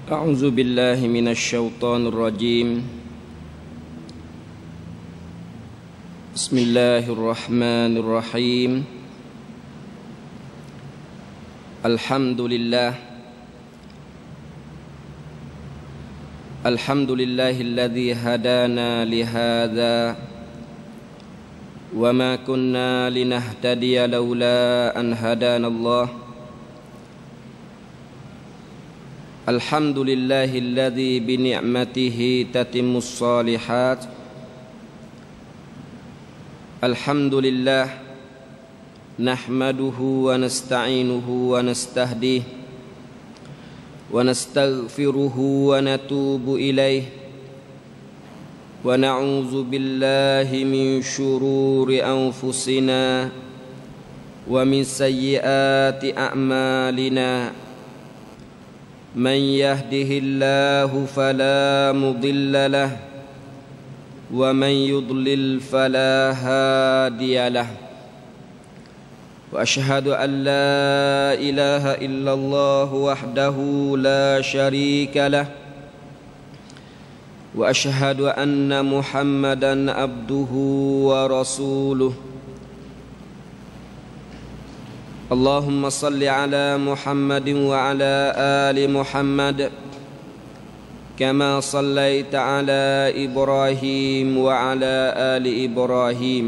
أعوذ بالله من الشيطان الرجيم. بسم الله الرحمن الرحيم. الحمد لله الذي هدانا لهذا وما كنا لنهتدي لولا أن هدانا الله. الحمد لله الذي بنعمته تتم الصالحات. الحمد لله نحمده ونستعينه ونستهديه ونستغفره ونتوب إليه ونعوذ بالله من شرور أنفسنا ومن سيئات أعمالنا. من يهده الله فلا مضل له ومن يضلل فلا هادي له. وأشهد أن لا إله إلا الله وحده لا شريك له وأشهد أن محمدا عبده ورسوله. اللهم صل على محمد وعلى آل محمد كما صليت على إبراهيم وعلى آل إبراهيم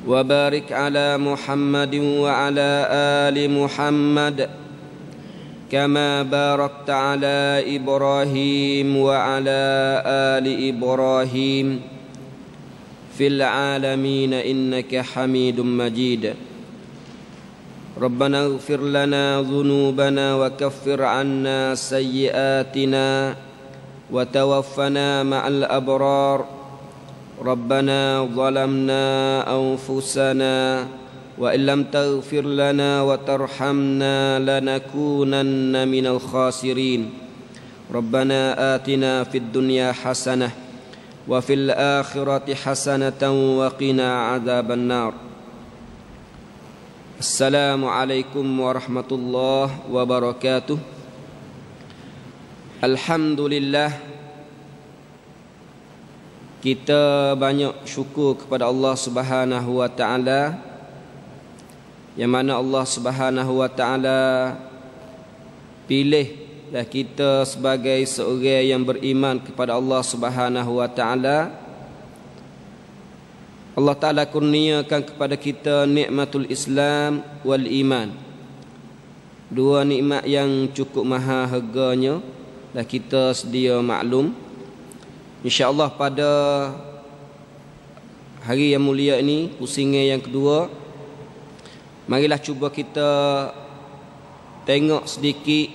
وبارك على محمد وعلى آل محمد كما باركت على إبراهيم وعلى آل إبراهيم في العالمين إنك حميد مجيد. ربنا اغفر لنا ذنوبنا وكفر عنا سيئاتنا وتوفنا مع الأبرار. ربنا ظلمنا أنفسنا وإن لم تغفر لنا وترحمنا لنكونن من الخاسرين. ربنا آتنا في الدنيا حسنة وفي الآخرة حسنة وقنا عذاب النار. Assalamualaikum warahmatullahi wabarakatuh. Alhamdulillah, kita banyak syukur kepada Allah Subhanahu wa taala, yang mana Allah Subhanahu wa taala pilihlah kita sebagai seorang yang beriman kepada Allah Subhanahu wa taala. Allah Ta'ala kurniakan kepada kita nikmatul Islam wal iman, dua nikmat yang cukup maha harganya, dan kita sedia maklum. InsyaAllah pada hari yang mulia ini, pusingan yang kedua, marilah cuba kita tengok sedikit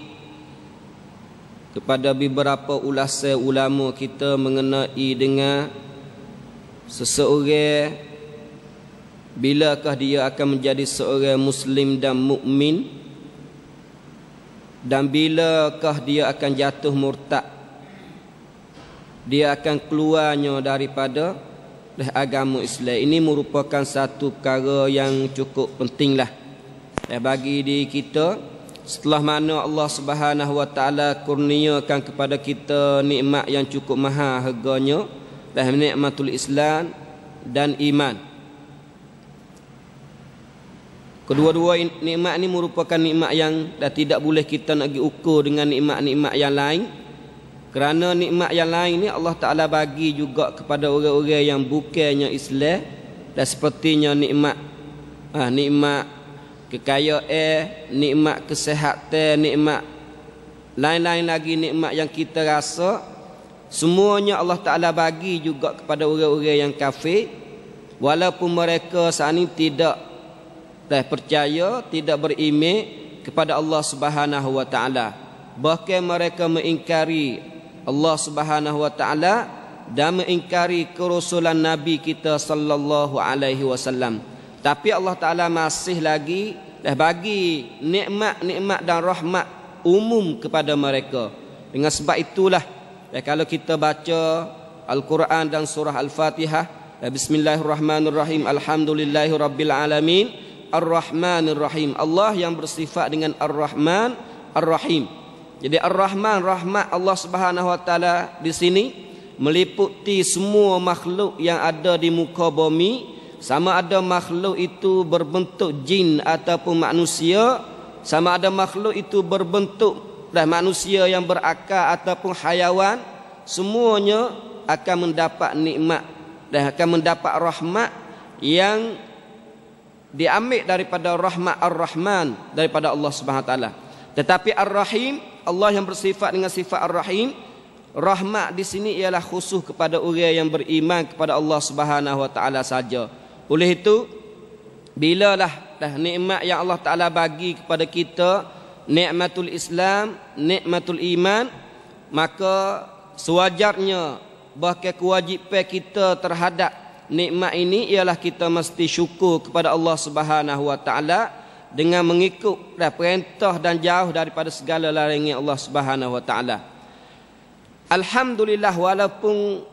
kepada beberapa ulasan ulama kita mengenai dengan seseorang bilakah dia akan menjadi seorang Muslim dan mukmin, dan bilakah dia akan jatuh murtad, dia akan keluarnya daripada agama Islam. Ini merupakan satu perkara yang cukup pentinglah bagi diri kita. Setelah mana Allah Subhanahu wa taala kurniakan kepada kita nikmat yang cukup maha harganya, nikmatul Islam dan iman. Kedua-dua nikmat ini merupakan nikmat yang dah tidak boleh kita nak ukur dengan nikmat-nikmat yang lain. Kerana nikmat yang lain ni Allah Ta'ala bagi juga kepada orang-orang yang bukannya Islam. Dan sepertinya nikmat kekayaan, nikmat kesihatan, nikmat lain-lain lagi nikmat yang kita rasa, semuanya Allah Ta'ala bagi juga kepada orang-orang yang kafir, walaupun mereka saat ini tidak percaya, tidak beriman kepada Allah Subhanahu wa taala. Bahkan mereka mengingkari Allah Subhanahu wa taala dan mengingkari kerasulan Nabi kita sallallahu alaihi wasallam. Tapi Allah Ta'ala masih lagi bagi nikmat-nikmat dan rahmat umum kepada mereka. Dengan sebab itulah kalau kita baca Al-Quran dan surah Al-Fatihah, Bismillahirrahmanirrahim, Alhamdulillahirabbil alamin, Ar-Rahmanir Rahim. Allah yang bersifat dengan Ar-Rahman, Ar-Rahim. Jadi Ar-Rahman, rahmat Allah Subhanahu wa taala di sini meliputi semua makhluk yang ada di muka bumi, sama ada makhluk itu berbentuk jin ataupun manusia, sama ada makhluk itu berbentuk manusia yang berakal ataupun hayawan, semuanya akan mendapat nikmat dan akan mendapat rahmat yang diambil daripada rahmat Ar-Rahman daripada Allah Subhanahu wa taala. Tetapi Ar-Rahim, Allah yang bersifat dengan sifat Ar-Rahim, rahmat di sini ialah khusus kepada orang yang beriman kepada Allah Subhanahu wa taala saja. Oleh itu, bilalah nikmat yang Allah Taala bagi kepada kita, nikmatul Islam, nikmatul iman, maka sewajarnya bahkan kewajipan kita terhadap nikmat ini ialah kita mesti syukur kepada Allah Subhanahu wa taala dengan mengikut perintah dan jauh daripada segala larangan Allah Subhanahu wa taala. Alhamdulillah, walaupun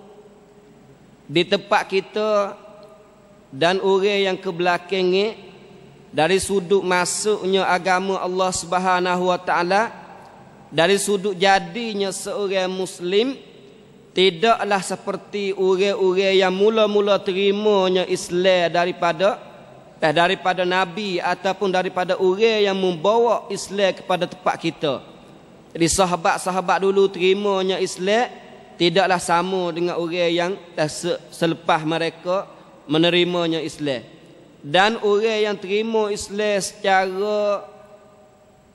di tempat kita dan orang yang ke belakangnya dari sudut masuknya agama Allah Subhanahu wa taala, dari sudut jadinya seorang muslim, tidaklah seperti orang-orang yang mula-mula terimanya Islam daripada Nabi ataupun daripada orang yang membawa Islam kepada tempat kita. Jadi sahabat-sahabat dulu terimanya Islam tidaklah sama dengan orang yang selepas mereka menerimanya Islam. Dan orang yang terima Islam secara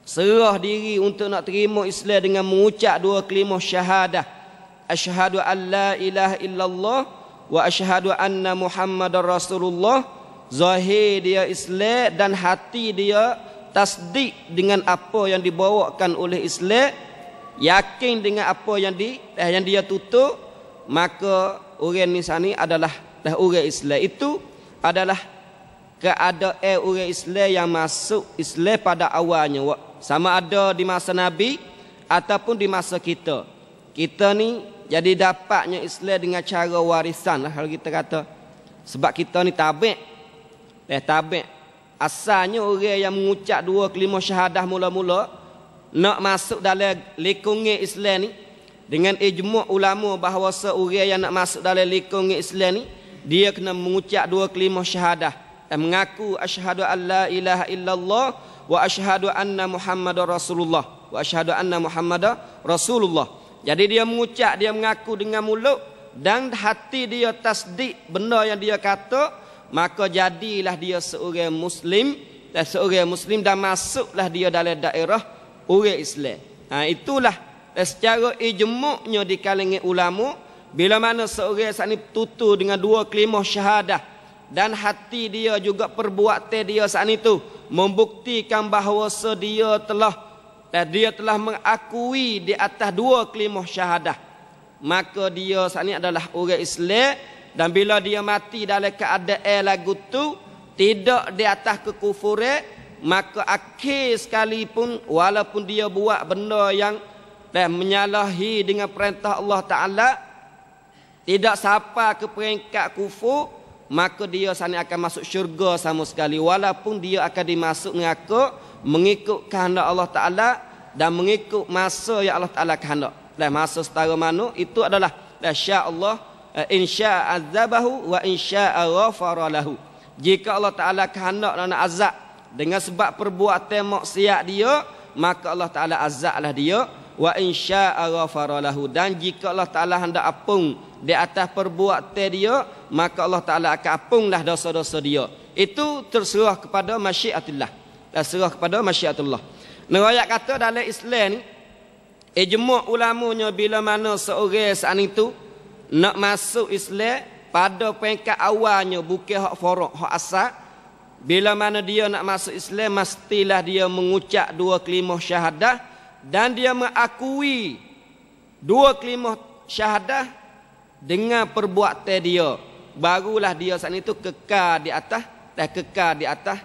serah diri untuk nak terima Islam dengan mengucap dua kalimah syahadah, asyhadu an la ilaha illallah wa asyhadu anna Muhammadar Rasulullah, zahir dia Islam dan hati dia tasdik dengan apa yang dibawakan oleh Islam, yakin dengan apa yang dia tutup, maka orang ni sani adalah orang Islam. Itu adalah keadaan orang Islam yang masuk Islam pada awalnya, sama ada di masa Nabi ataupun di masa kita. Kita ni jadi dapatnya Islam dengan cara warisan lah kalau kita kata. Sebab kita ni tabi'. Asalnya orang yang mengucap dua kalimah syahadah mula-mula nak masuk dalam lingkungan Islam ni, dengan ijma' ulama bahawa seorang yang nak masuk dalam lingkungan Islam ni, dia kena mengucap dua kalimah syahadah dan mengaku asyhadu an la ilaha illallah wa asyhadu anna Muhammadar Rasulullah, wa asyhadu anna Muhammadar Rasulullah. Jadi dia mengucap, dia mengaku dengan mulut dan hati dia tasdik benda yang dia kata, maka jadilah dia seorang muslim dan masuklah dia dalam daerah orang Islam. Itulah secara ijma'nya di kalangan ulama, bila mana seorang saat ini tutur dengan dua kalimah syahadah dan hati dia juga perbuatan dia saat itu membuktikan bahawa dia telah mengakui di atas dua kalimah syahadah, maka dia saat ini adalah orang Islam. Dan bila dia mati dalam keadaan lagu tu tidak di atas kekufuran, maka akhir sekalipun walaupun dia buat benda yang menyalahi dengan perintah Allah Ta'ala, tidak sampai ke peringkat kufur, maka dia sana akan masuk syurga sama sekali, walaupun dia akan dimasuk neraka mengikut kehendak Allah Ta'ala dan mengikut masa yang Allah Ta'ala kehendak. Dan masa setara mana itu adalah sya Allah, insya azabahu wa insya ghafara lahu. Jika Allah Ta'ala kehendak nak azab dengan sebab perbuatan maksiat dia, maka Allah Ta'ala azablah dia. Wa insya ghafara lahu, dan jika Allah Ta'ala hendak apung di atas perbuatan dia, maka Allah Ta'ala akan apunglah dosa-dosa dia. Itu terserah kepada masyiatullah, terserah kepada masyiatullah. Nerayak kata dalam Islam ni, ijma' ulamanya bila mana seorang saat itu nak masuk Islam pada peringkat awalnya, bukan hak faraq, hak asal. Bila mana dia nak masuk Islam, mestilah dia mengucap dua kalimah syahadah dan dia mengakui dua kalimah syahadah dengan perbuatan dia, barulah dia saat itu kekal di atas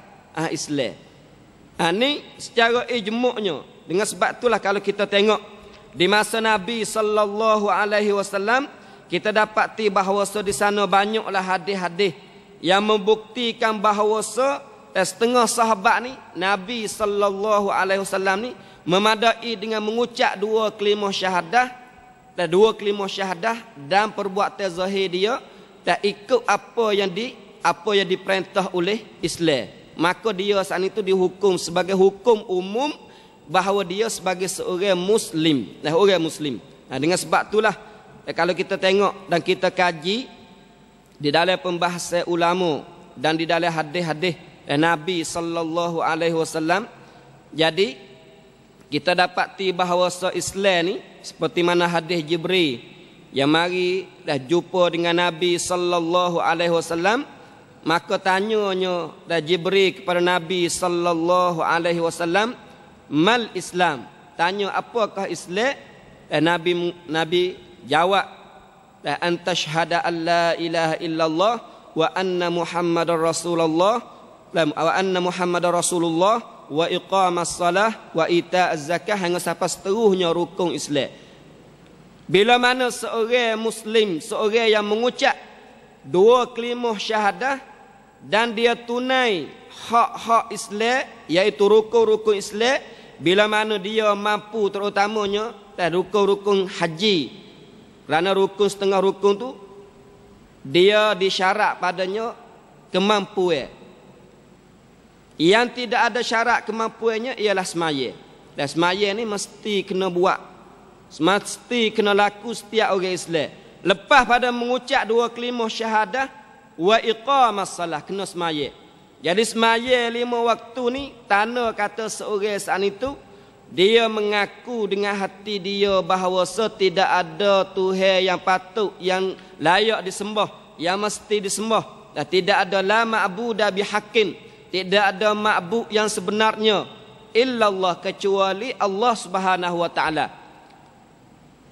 Islam. Ini secara ijma'nya. Dengan sebab itulah kalau kita tengok di masa Nabi sallallahu alaihi wasallam, kita dapati bahawa di sana banyaklah hadis-hadis yang membuktikan bahawa setengah sahabat ni, Nabi sallallahu alaihi wasallam ni memadai dengan mengucap dua kalimah syahadah dan dua kalimah syahadah dan perbuatan zahir dia dan ikut apa yang diperintah oleh Islam, maka dia saat itu dihukum sebagai hukum umum bahawa dia sebagai seorang Muslim. Orang Muslim. Dengan sebab itulah kalau kita tengok dan kita kaji di dalam pembahasan ulama dan di dalam hadis-hadis Nabi sallallahu alaihi wasallam, jadi kita dapati bahawa Islam ni seperti mana hadis Jibril yang mari dah jumpa dengan Nabi sallallahu alaihi wasallam, maka tanyanya dah Jibril kepada Nabi sallallahu alaihi wasallam, mal Islam, tanya apakah Islam? Nabi jawab, la antashhada an la ilaha illallah wa anna muhammadar rasulullah wa iqamas salah wa ita'az zakah, hingga sampai seterusnya rukun Islam. Bila mana seorang Muslim, seorang yang mengucap dua kalimah syahadah dan dia tunai hak-hak Islam, iaitu rukun-rukun Islam, bila mana dia mampu, terutamanya rukun-rukun haji, kerana rukun setengah rukun tu dia disyarat padanya kemampuan. Yang tidak ada syarat kemampuannya ialah semaya. Dan semaya ni mesti kena buat, mesti kena laku setiap orang Islam. Lepas pada mengucap dua kalimah syahadah wa iqamas salah, kena semaya. Jadi semaya 5 waktu ni tanda kata seorang saat itu dia mengaku dengan hati dia bahawa tidak ada Tuhan yang patut, yang layak disembah, yang mesti disembah, dan tidak ada la ma'budu bihaqqin, tidak ada ma'bud yang sebenarnya illallah, kecuali Allah Subhanahu wa taala.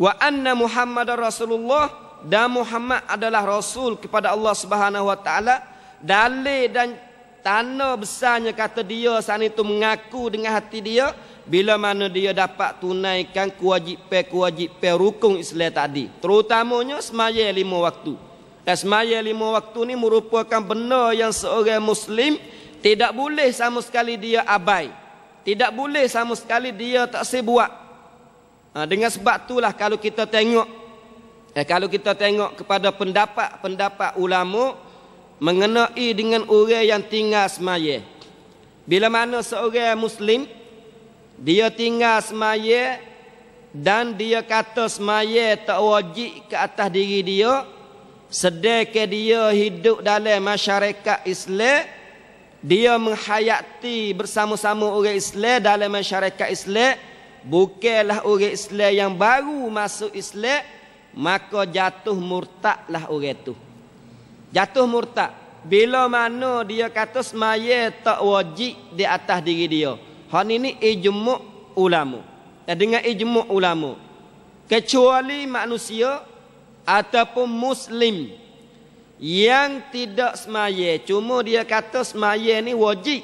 Wa anna Muhammadar Rasulullah, dan Muhammad adalah rasul kepada Allah Subhanahu wa taala. Dalil dan tanda besarnya kata dia saat itu mengaku dengan hati dia bila mana dia dapat tunaikan kewajipan rukun Islam tadi, terutamanya semaya 5 waktu. Dan semaya 5 waktu ni merupakan benda yang seorang Muslim tidak boleh sama sekali dia abai, tidak boleh sama sekali dia tak sebuat. Dengan sebab itulah kalau kita tengok kepada pendapat ulama mengenai dengan orang yang tinggal semaya, bila mana seorang Muslim dia tinggal semaya dan dia kata semaya tak wajib ke atas diri dia, sedangkan dia hidup dalam masyarakat Islam, dia menghayati bersama-sama orang Islam dalam masyarakat Islam, bukanlah orang Islam yang baru masuk Islam, maka jatuh murtadlah orang itu. Jatuh murtad bila mana dia kata semaya tak wajib di atas diri dia. Hal ini ijma' ulama. Dan dengan ijma' ulama, kecuali manusia ataupun Muslim yang tidak semaya, cuma dia kata semaya ni wajib,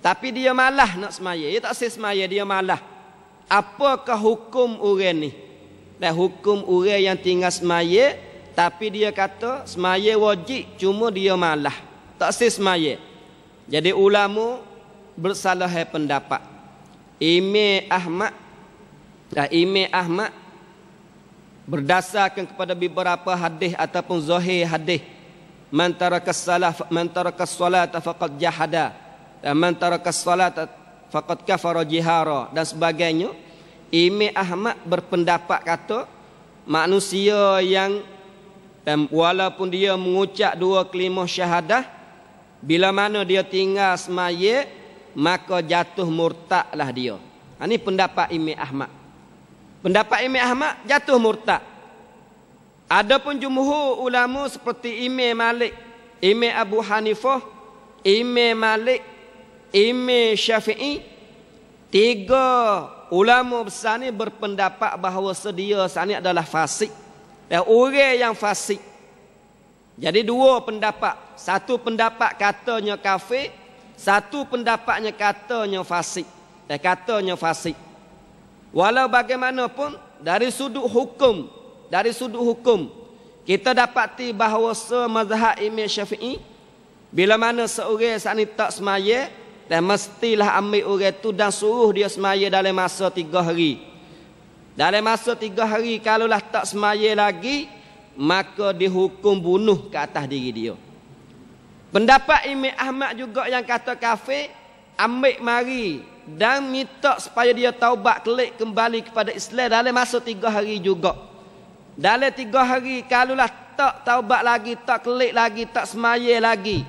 tapi dia malah nak semaya, dia tak semaya, dia malah. Apakah hukum orang ni? Dan hukum orang yang tinggal semaya tapi dia kata semaya wajib, cuma dia malah tak semaya. Jadi ulama bersalah pendapat. Imam Ahmad berdasarkan kepada beberapa hadis ataupun zahir hadis, man tarakas salata faqad jahada, dan man tarakas salata faqad kafara jihara dan sebagainya. Imam Ahmad berpendapat kata manusia yang walaupun dia mengucap dua kalimah syahadah, bila mana dia tinggal semaya, maka jatuh murtadlah dia. Ini pendapat Imam Ahmad. Pendapat Imam Ahmad jatuh murtad. Adapun jumhur ulama seperti Imam Malik, Imam Abu Hanifah, Imam Malik, Imam Syafi'i, 3 ulama besar ni berpendapat bahawa dia saat ni adalah fasik, dan orang yang fasik. Jadi 2 pendapat. Satu pendapat katanya kafir, satu pendapatnya katanya fasik. Dan katanya fasik. Walau bagaimanapun dari sudut hukum, kita dapati bahawa mazhab Imam Syafi'i, bila mana seorang saat ni tak semaya, dan mestilah ambil orang tu dan suruh dia semaya dalam masa 3 hari. Dalam masa 3 hari kalaulah tak semaya lagi, maka dihukum bunuh ke atas diri dia. Pendapat Imam Ahmad juga yang kata kafir, ambil mari dan minta supaya dia taubat kelik kembali kepada Islam dalam masa 3 hari juga. Dalam 3 hari kalaulah tak taubat lagi, tak kelik lagi, tak semaya lagi,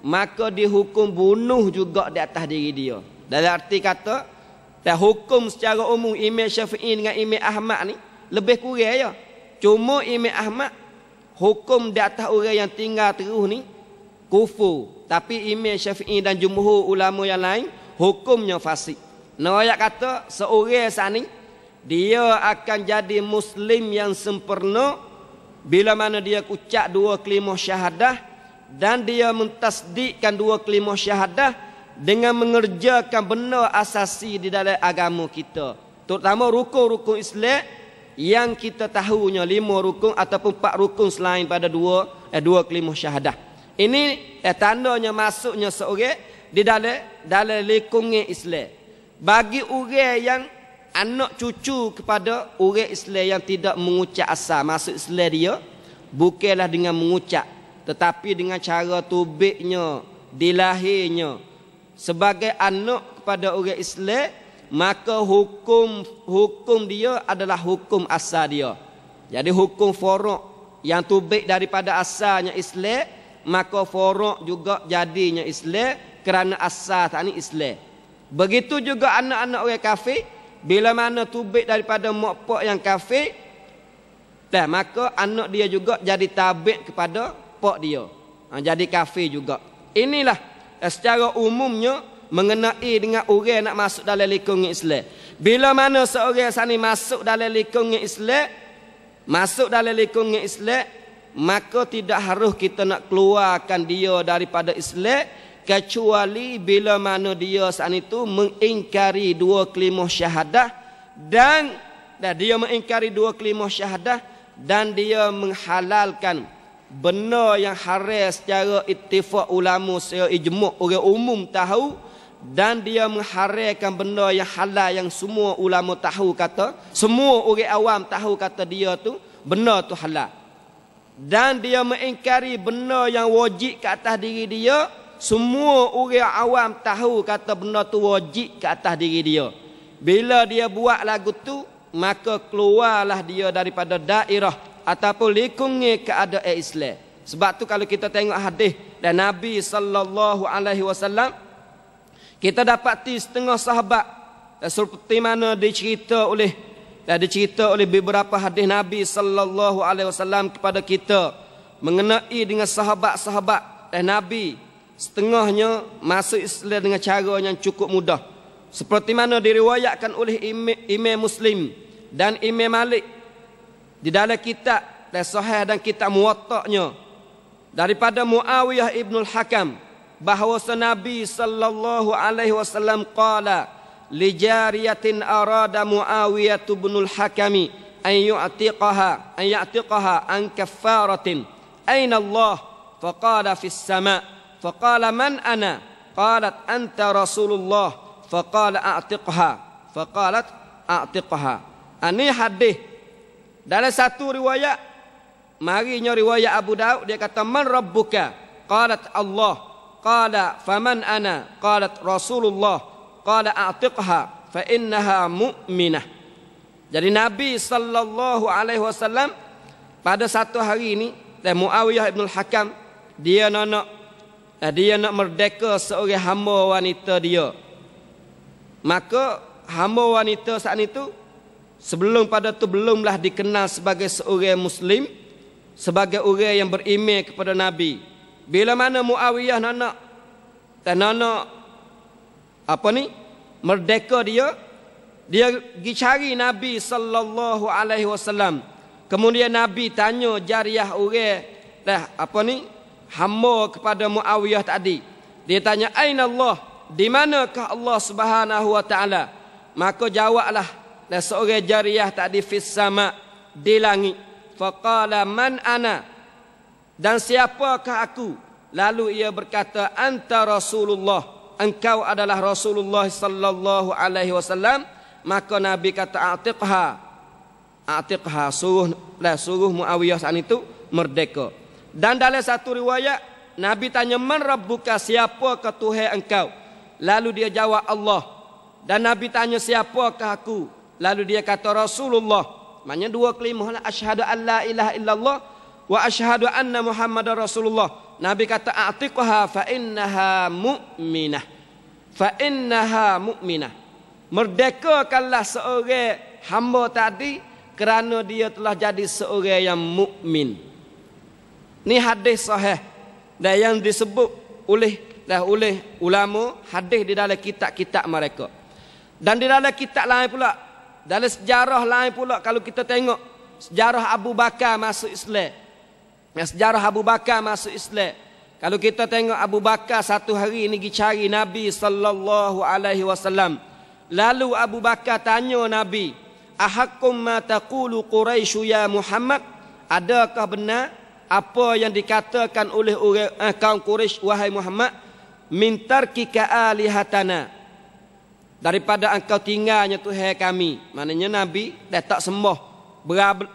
maka dihukum bunuh juga di atas diri dia. Dalam arti kata, dan hukum secara umum Imam Syafi'i dengan Imam Ahmad ni lebih kurang ya. Cuma Imam Ahmad hukum di atas orang yang tinggal terus ni kufur. Tapi Imam Syafi'i dan jumhur ulama yang lain hukumnya fasik. Ayat kata seorang sani dia akan jadi Muslim yang sempurna bila mana dia ucap 2 kalimah syahadah dan dia mentasdikkan 2 kalimah syahadah dengan mengerjakan benda asasi di dalam agama kita, terutama rukun-rukun Islam yang kita tahunya 5 rukun ataupun 4 rukun selain pada 2 kalimah syahadah. Ini tandanya masuknya seorang di dalam lingkungan Islam. Bagi orang yang anak cucu kepada orang Islam yang tidak mengucap asal masuk Islam dia, bukanlah dengan mengucap, tetapi dengan cara tubiknya, dilahirnya sebagai anak kepada orang Islam, maka hukum dia adalah hukum asal dia. Jadi hukum forok yang tubik daripada asalnya Islam, maka forok juga jadinya Islam kerana asal tadi Islam. Begitu juga anak-anak orang kafir, bila mana tubik daripada mak pak yang kafir, maka anak dia juga jadi tabik kepada pak dia, jadi kafir juga. Inilah secara umumnya mengenai dengan orang nak masuk dalam lingkungan Islam. Bila mana seorang sani masuk dalam lingkungan Islam, maka tidak harus kita nak keluarkan dia daripada Islam, kecuali bila mana dia sani itu mengingkari 2 kalimah syahadah dan dia mengingkari 2 kalimah syahadah dan dia menghalalkan benda yang haram secara ittifaq ulama, secara ijma' orang umum tahu, dan dia mengharamkan benda yang halal yang semua ulama tahu kata, semua orang awam tahu kata dia tu benda tu halal, dan dia mengingkari benda yang wajib ke atas diri dia, semua orang awam tahu kata benda tu wajib ke atas diri dia. Bila dia buat lagu tu, maka keluarlah dia daripada daerah ataupun lingkungan keadaan Islam. Sebab tu kalau kita tengok hadis dan Nabi sallallahu alaihi wasallam, kita dapati setengah sahabat seperti mana dicerita oleh beberapa hadis Nabi sallallahu alaihi wasallam kepada kita mengenai dengan sahabat-sahabat dan Nabi, setengahnya masuk Islam dengan cara yang cukup mudah. Seperti mana diriwayatkan oleh Imam Muslim dan Imam Malik di dalam kitab Sahih dan kitab Muwatta'nya daripada Muawiyah ibn al-Hakam bahawa Nabi sallallahu alaihi wasallam qala li jariyatin arada Muawiyah ibn al-Hakami an ya'tiqaha an kaffaratin aina Allah faqala fis sama' faqala man ana qalat anta Rasulullah faqala a'tiqha faqalat a'tiqha. Ini hadis dalam satu riwayat, marinya riwayat Abu Daud, dia kata man rabbuka qalat Allah qala faman ana qalat Rasulullah qala a'tiqha fa innaha mu'minah. Jadi Nabi sallallahu alaihi wasallam pada satu hari ini, dan Muawiyah ibn al-Hakam dia nak merdeka seorang hamba wanita dia. Maka hamba wanita saat itu sebelum pada tu belumlah dikenal sebagai seorang Muslim, sebagai orang yang beriman kepada Nabi. Bila mana Muawiyah nak merdeka dia pergi cari Nabi sallallahu alaihi wasallam. Kemudian Nabi tanya jariah orang hamba kepada Muawiyah tadi. Dia tanya aina Allah, di manakah Allah Subhanahu wa taala? Maka jawablah seorang jariah tadi fis sama, di langit. Faqala man ana, dan siapakah aku? Lalu ia berkata anta Rasulullah engkau adalah Rasulullah sallallahu alaihi wasallam, maka Nabi kata atiqha, suruh Muawiyah saat itu merdeka. Dan dalam satu riwayat Nabi tanya, man rabbuka, siapakah Tuhan engkau? Lalu dia jawab, Allah. Dan Nabi tanya, siapakah aku? Lalu dia kata, Rasulullah. Maknanya dua kalimah lah, asyhadu an la ilaha illallah wa asyhadu anna Muhammadar Rasulullah. Nabi kata, atiqha fa innaha mu'minah. Merdekakanlah seorang hamba tadi kerana dia telah jadi seorang yang mukmin. Ni hadis sahih dan yang disebut oleh ulama hadis di dalam kitab-kitab mereka. Dan di dalam kitab lain pula, dalam sejarah lain pula, kalau kita tengok sejarah Abu Bakar masuk Islam. Kalau kita tengok Abu Bakar satu hari ini pergi cari Nabi sallallahu alaihi wasallam. Lalu Abu Bakar tanya Nabi, "Ahakkum ma taqulu Quraisy ya Muhammad?" Adakah benar apa yang dikatakan oleh kaum Quraisy wahai Muhammad, min tarkika alihatana, daripada engkau tinggalnya Tuhan kami. Maknanya Nabi dah tak sembah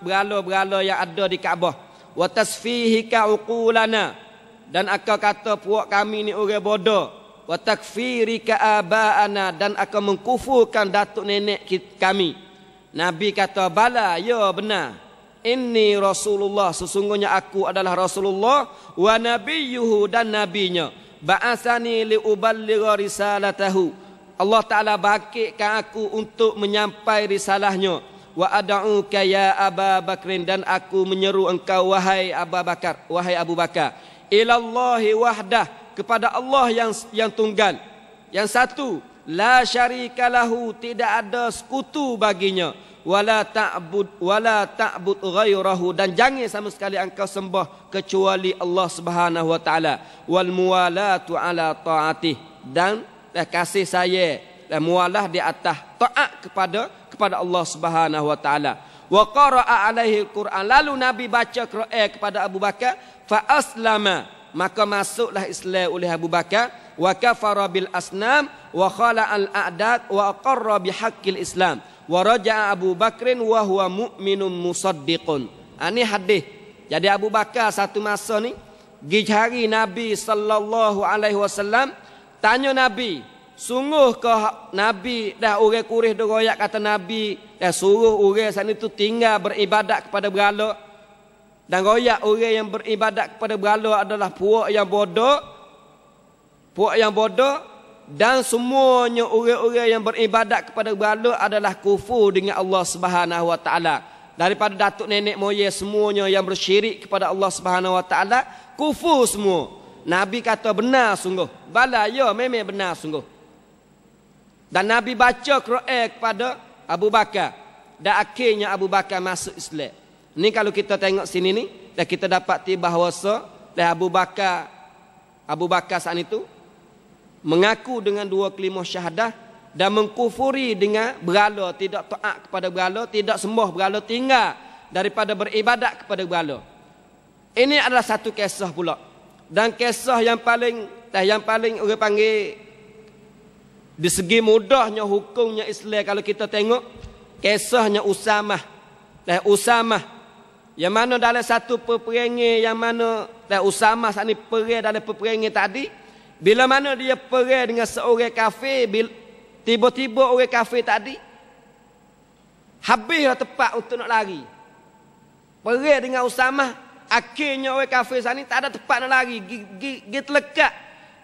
berhala-berhala yang ada di Kaabah. Wa tasfihika uqulana, dan engkau kata puak kami ni orang bodoh. Wa takfirika abaana, dan engkau mengkufurkan datuk nenek kami. Nabi kata, bala, ya benar. Inni Rasulullah, sesungguhnya aku adalah Rasulullah, wa nabiyyuhu, dan nabinya. Ba'asani liuballigha risalatahu, Allah Ta'ala bakitkan aku untuk menyampai risalahnya. Wa ad'uka ya Aba Bakrin, dan aku menyeru engkau wahai Abu Bakar, ilallahi wahdah, kepada Allah yang tunggal, yang satu, la syarika lahu, tidak ada sekutu baginya, wala ta'bud ghairahu, dan jangan sama sekali engkau sembah kecuali Allah Subhanahu wa taala, wal muwalatu ala taatih, dan kasih saya dan mualah di atas taat kepada Allah Subhanahu wa taala. Wa qara'a alaihi al-Quran, lalu Nabi baca Quran kepada Abu Bakar, fa aslama, maka masuklah Islam oleh Abu Bakar, wa kafara bil asnam wa khala al a'dad wa aqarra bi haqqil Islam wa raja'a Abu Bakrin wa huwa mu'minun musaddiqun. Ini hadis. Jadi Abu Bakar satu masa ni pergi cari Nabi sallallahu alaihi wasallam, tanya Nabi, sungguh ke Nabi dah orang Quraisy royak kata Nabi dah suruh orang sana itu tinggal beribadat kepada berhala, dan royak orang yang beribadat kepada berhala adalah puak yang bodoh, dan semuanya orang-orang yang beribadat kepada berhala adalah kufur dengan Allah Subhanahu wa taala. Daripada datuk nenek moyang semuanya yang bersyirik kepada Allah Subhanahu wa taala kufur semua. Nabi kata benar sungguh. Bala, ya memang benar sungguh. Dan Nabi baca Quran kepada Abu Bakar, dan akhirnya Abu Bakar masuk Islam. Ni kalau kita tengok sini ni, dan kita dapati bahawa Abu Bakar saat itu mengaku dengan dua kalimah syahadah dan mengkufuri dengan berhala, tidak taat kepada berhala, tidak sembah berhala, tinggal daripada beribadat kepada berhala. Ini adalah satu kisah pula. Dan kisah yang paling orang panggil di segi mudahnya hukumnya Islam, kalau kita tengok kisahnya Usamah. Yang mana dalam satu peperangan, yang mana Usamah saat ni perang dalam peperangan tadi, bila mana dia perang dengan seorang kafir, tiba-tiba orang kafir tadi habislah tepat untuk nak lari. Perang dengan Usamah, akhirnya orang kafir saat ni tak ada tempat nak lari. Dia terlekat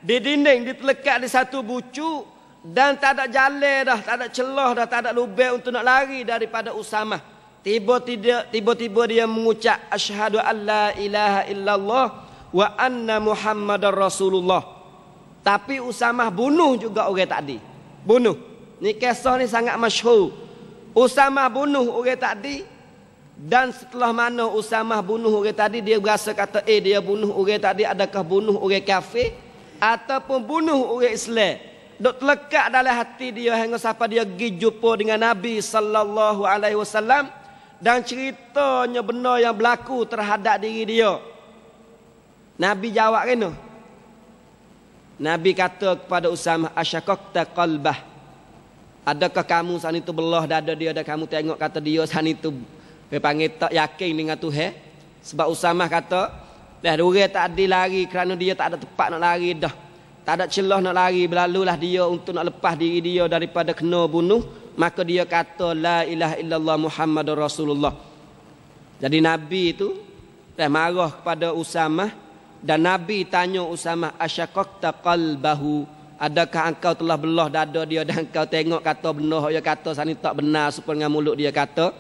di dinding, dia terlekat di satu bucu, dan tak ada jalan dah, tak ada celah dah, tak ada lubang untuk nak lari daripada Usamah. Tiba-tiba dia mengucap asyhadu an la ilaha illallah wa anna Muhammadar Rasulullah. Tapi Usamah bunuh juga orang tadi. Bunuh. Ni kisah ni sangat masyhur. Usamah bunuh orang tadi, dan setelah mana Usamah bunuh orang tadi, dia berasa kata, dia bunuh orang tadi, adakah bunuh orang kafir ataupun bunuh orang Islam? Dok terlekat dalam hati dia hingga sampai dia pergi jumpa dengan Nabi sallallahu alaihi wasallam, dan ceritanya benda yang berlaku terhadap diri dia. Nabi jawab kena. Nabi kata kepada Usamah, asyaqaqta qalbah. Adakah kamu saat itu belah dada dia dan kamu tengok kata dia saat itu panggil tak yakin dengan Tuhan? Sebab Usamah kata, dah orang tak adil lari kerana dia tak ada tempat nak lari dah. Tak ada celah nak lari, berlalulah dia untuk nak lepas diri dia daripada kena bunuh. Maka dia kata, la ilaha illallah Muhammadur Rasulullah. Jadi Nabi itu dah marah kepada Usamah. Dan Nabi tanya Usamah, asyaqaqta qalbahu, adakah engkau telah belah dada dia dan engkau tengok kata benar dia kata sani tak benar supaya dengan mulut dia kata.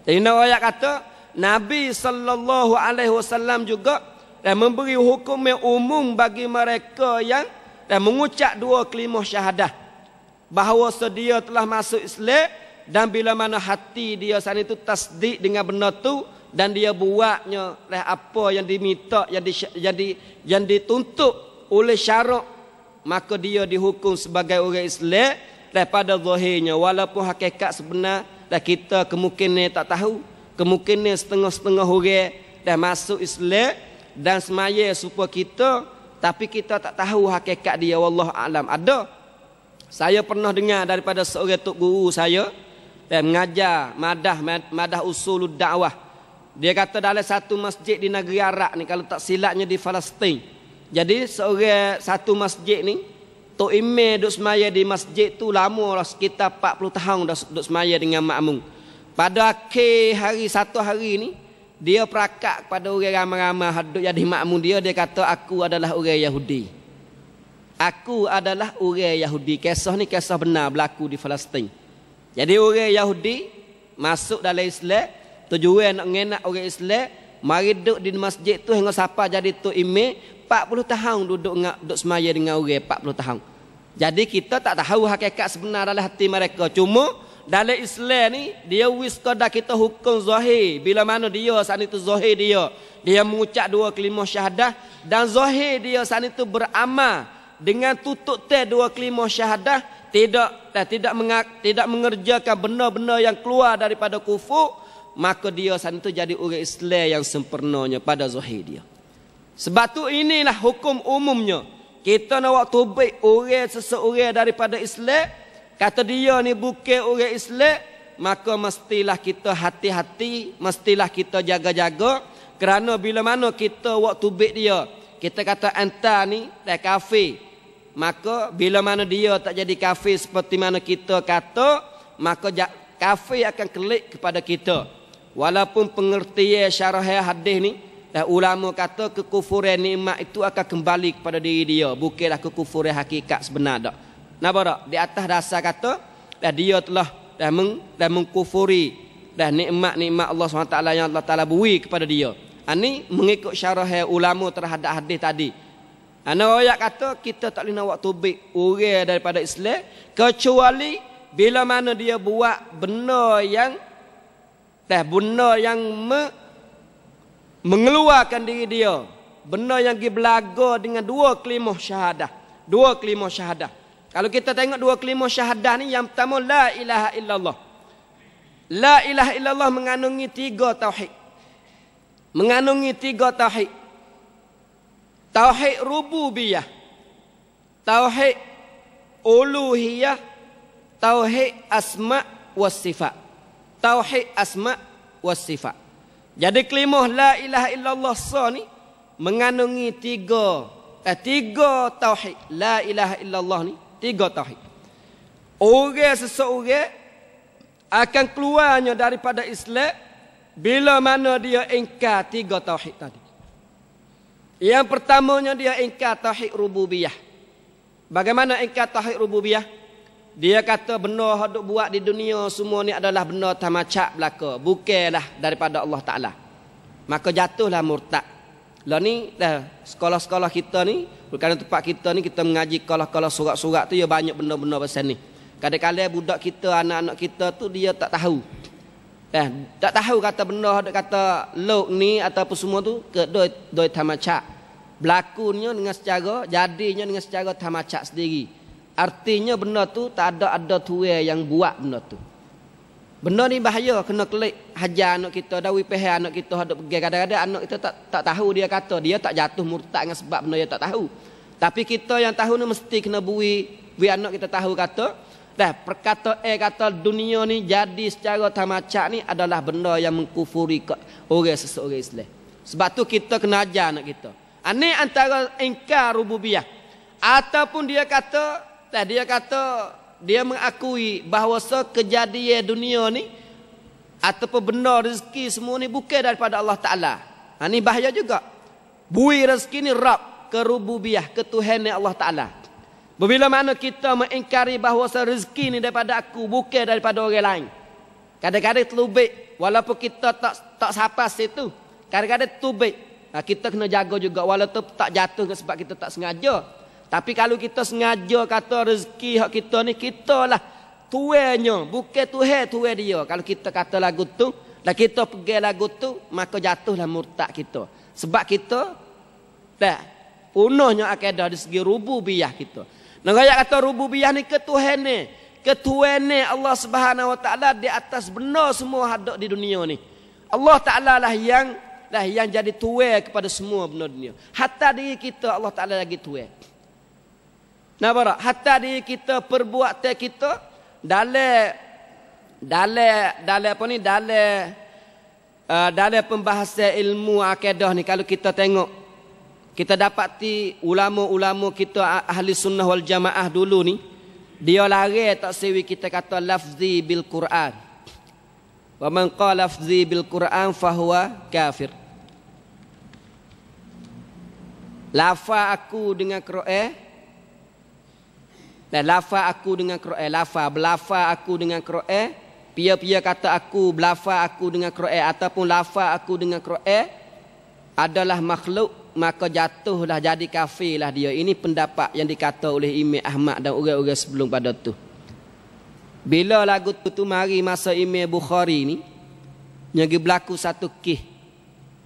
Jadi ayat kata Nabi sallallahu alaihi wasallam juga dan memberi hukum yang umum bagi mereka yang dan mengucap dua kalimah syahadah bahawa dia telah masuk Islam, dan bila mana hati dia sani itu tasdik dengan benar tu dan dia buatnya apa yang diminta, yang dituntut oleh syarak, maka dia dihukum sebagai orang Islam daripada zahirnya, walaupun hakikat sebenar dan kita kemungkinan tak tahu, kemungkinan setengah-setengah orang dah masuk Islam dan semaya supaya kita, tapi kita tak tahu hakikat dia. Wallahu alam. Ada saya pernah dengar daripada seorang tok guru saya dan mengajar madah usulud dakwah. Dia kata dalam satu masjid di negeri Arab ni, kalau tak silapnya di Palestin. Jadi seorang satu masjid ni, tok imam duk semaya di masjid tu lama lah, sekitar 40 tahun dah duk semaya dengan makmum. Pada akhir hari satu hari ni, dia perakak kepada orang ramai-ramai duk jadi makmum dia kata, aku adalah orang Yahudi. Aku adalah orang Yahudi. Kisah ni kisah benar berlaku di Palestin. Jadi orang Yahudi masuk dalam Islam, tujuan nak ngenak orang Islam, mari duduk di masjid tu hingga siapa jadi tu imam 40 tahun duduk semaya dengan orang 40 tahun. Jadi kita tak tahu hakikat sebenar dalam hati mereka. Cuma dalam Islam ni dia wis kada kita hukum zahir. Bila mana dia saat itu zahir dia mengucap dua kalimah syahadah dan zahir dia saat itu beramal dengan tutup teh dua kalimah syahadah, tidak mengerjakan benda-benda yang keluar daripada kufur, maka dia saat itu jadi orang Islam yang sempurnanya pada zahir dia. Sebab tu inilah hukum umumnya. Kita nak waktu baik orang seseorang daripada Islam, kata dia ni bukan orang Islam, maka mestilah kita hati-hati, mestilah kita jaga-jaga. Kerana bila mana kita waktu baik dia, kita kata anta ni dah kafir, maka bila mana dia tak jadi kafir seperti mana kita kata, maka kafir akan kelik kepada kita. Walaupun pengertian syarah hadis ni, ulama kata kekufuran nikmat itu akan kembali kepada diri dia, bukanlah kekufuran hakikat sebenar dak. Napa dak? Di atas dasar kata dia telah dah mengkufuri dah nikmat-nikmat Allah SWT yang Allah Taala beri kepada dia. Ini mengikut syarah ulama terhadap hadis tadi. Ana ayat kata kita tak boleh nak buat tubik orang daripada Islam kecuali bila mana dia buat benda yang mengeluarkan diri dia, benda yang dibelaga dengan dua kalimah syahadah. Dua kalimah syahadah. Kalau kita tengok dua kalimah syahadah ni, yang pertama la ilaha illallah. La ilaha illallah mengandungi tiga tauhid. Mengandungi tiga tauhid. Tauhid rububiyah, tauhid uluhiyah, tauhid asma was sifat. Tauhid asma was sifat. Jadi kalimah la ilaha illallah ni mengandungi tiga tauhid. La ilaha illallah ni tiga tauhid. Orang seseorang akan keluarnya daripada Islam bila mana dia ingkar tiga tauhid tadi. Yang pertamanya dia ingkar tauhid rububiyah. Bagaimana ingkar tauhid rububiyah? Dia kata benda yang buat di dunia semua ni adalah benda tamacak belaka, bukanlah daripada Allah Taala. Maka jatuhlah murtad. Lah ni dah sekolah-sekolah kita ni, bukan tempat kita ni kita mengaji kalau surat-surat tu ya banyak benda-benda pasal ni. Kadang-kadang budak kita, anak-anak kita tu dia tak tahu. Tak tahu kata benda kata lok ni ataupun semua tu ke doi tamacak. Berlakunya dengan secara, jadinya dengan secara tamacak sendiri. Artinya benda tu tak ada tuai yang buat benda tu. Benda ni bahaya, kena kelik hajar anak kita, dawi peheh anak kita hadap pergi. Kadang-kadang anak kita tak tahu dia kata, dia tak jatuh murtad dengan sebab benda dia tak tahu. Tapi kita yang tahu ni mesti kena bui anak kita tahu kata, dah perkata kata dunia ni jadi secara tamacak ni adalah benda yang mengkufuri orang seseorang Islam. Sebab tu kita kena ajar anak kita. Ini antara ingkar rububiyah. Ataupun dia kata dia mengakui bahawa kejadian dunia ni ataupun benda rezeki semua ni bukan daripada Allah Ta'ala. Ini bahaya juga. Bui rezeki ni Rab, kerububiyah, ketuhanan Allah Ta'ala. Bila mana kita mengingkari bahawa rezeki ni daripada aku, bukan daripada orang lain. Kadang-kadang terlubik, walaupun kita tak sapas itu. Kadang-kadang terlubik. Kita kena jaga juga, walaupun tak jatuh sebab kita tak sengaja. Tapi kalau kita sengaja kata rezeki hak kita ni, kita lah tuanya, bukan Tuhan dia. Kalau kita kata lagu tu, dan kita pergi lagu tu, maka jatuhlah murtad kita. Sebab kita dah penuhnya akidah di segi rububiyah kita. Nggak kata rububiyah ni ketuhanan Allah Subhanahu Wa Taala di atas benar semua hadap di dunia ni. Allah Taala lah yang jadi tuan kepada semua benar dunia. Hatta diri kita Allah Taala lagi tuan. Nampak? Hatta diri kita perbuatan kita dalam pembahasan ilmu akidah ni, kalau kita tengok, kita dapati ulama-ulama kita ahli sunnah wal jamaah dulu ni, dia lari tak sewi kita kata lafzi bil Quran. Wa man qala lafzi bil Quran fahuwa kafir. Lafa aku dengan Quran, dan lafa aku dengan Quran, belafa aku dengan Quran, pia-pia kata aku, belafa aku dengan Quran, ataupun lafa aku dengan Quran adalah makhluk, maka jatuhlah jadi kafirlah dia. Ini pendapat yang dikata oleh Imam Ahmad dan orang-orang sebelum pada tu. Bila lagu tu mari masa Imam Bukhari ni, nyagi berlaku satu kisah.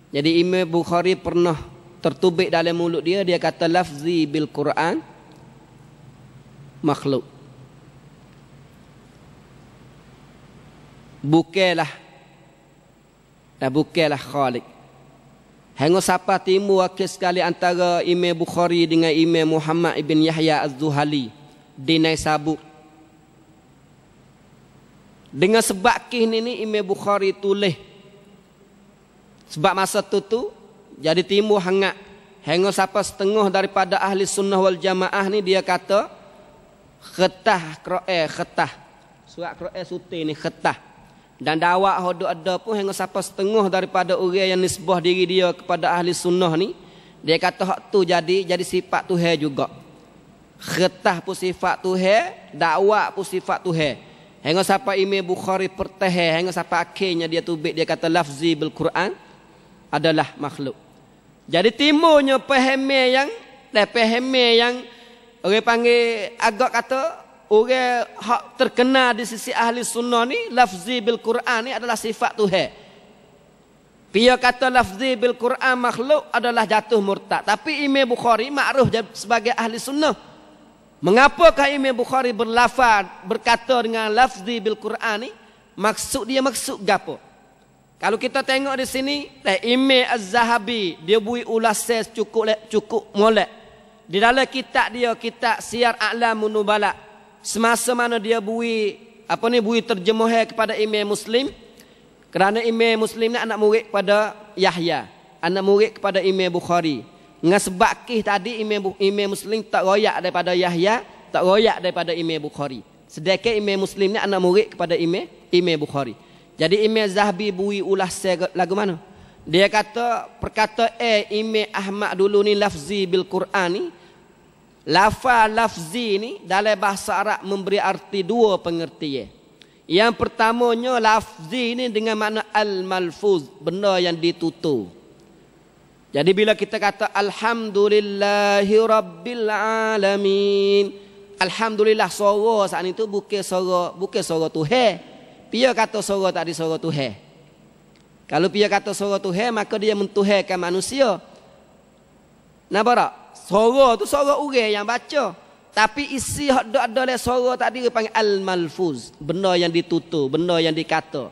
Jadi Imam Bukhari pernah tertubik dalam mulut dia kata lafzi bil Quran makhluk. Bukanlah Khalik. Hingga siapa timbul wakil sekali antara Imam Bukhari dengan Imam Muhammad ibn Yahya Az-Zuhali di Naisabur. Dengan sebab kisah ni Imam Bukhari tulis. Sebab masa tu jadi timbul hangat. Hingga siapa setengah daripada ahli sunnah wal jamaah ni dia kata khetah Quran, khetah surat Quran suti ni khetah. Dan dakwah hodok ada pun hingga siapa setengah daripada orang yang nisbah diri dia kepada ahli sunnah ni, dia kata hak tu jadi sifat Tuhan juga. Khetah pun sifat Tuhan, dakwah pun sifat Tuhan. Hingga siapa Imam Bukhari pertahan, hingga siapa akhirnya dia tubik, dia kata lafzi bil Quran adalah makhluk. Jadi timbulnya pahaman yang orang panggil agak kata orang hak terkenal di sisi ahli sunnah ni, lafzi bil Quran ni adalah sifat Tuhan. Dia kata lafzi bil Quran makhluk adalah jatuh murtad. Tapi Imam Bukhari makruf sebagai ahli sunnah. Mengapakah Imam Bukhari berkata dengan lafzi bil Quran ni? Maksud gapo? Kalau kita tengok di sini, Imam Az-Zahabi dia bui ulasan cukup molek. Di dalam kitab dia, kitab Siyar A'lamun Nubala, semasa mana dia bui terjemahan kepada Imam Muslim, kerana Imam Muslim ni anak murid kepada Yahya, anak murid kepada Imam Bukhari. Dengan sebab kisah tadi Imam Muslim tak royak daripada Yahya, tak royak daripada Imam Bukhari. Sedangkan Imam Muslim ni anak murid kepada Imam Bukhari. Jadi Imam Zahabi bui ulasan lagu mana? Dia kata perkataan Imam Ahmad dulu ni lafzi bil Quran ni, lafzi ni dalam bahasa Arab memberi arti dua pengertian. Yang pertamanya lafzi ni dengan makna al-malfuz, benda yang ditutur. Jadi bila kita kata alhamdulillahi rabbil alamin, alhamdulillah suara saat itu bukan suara Tuhan. Dia kata suara tak ada suara Tuhan. Kalau dia kata suara Tuhan, maka dia mentuhankan manusia. Nampak tak? Suara tu suara orang yang baca. Tapi isi ada dalam suara tadi dia panggil al-malfuz, benda yang ditutur, benda yang dikata.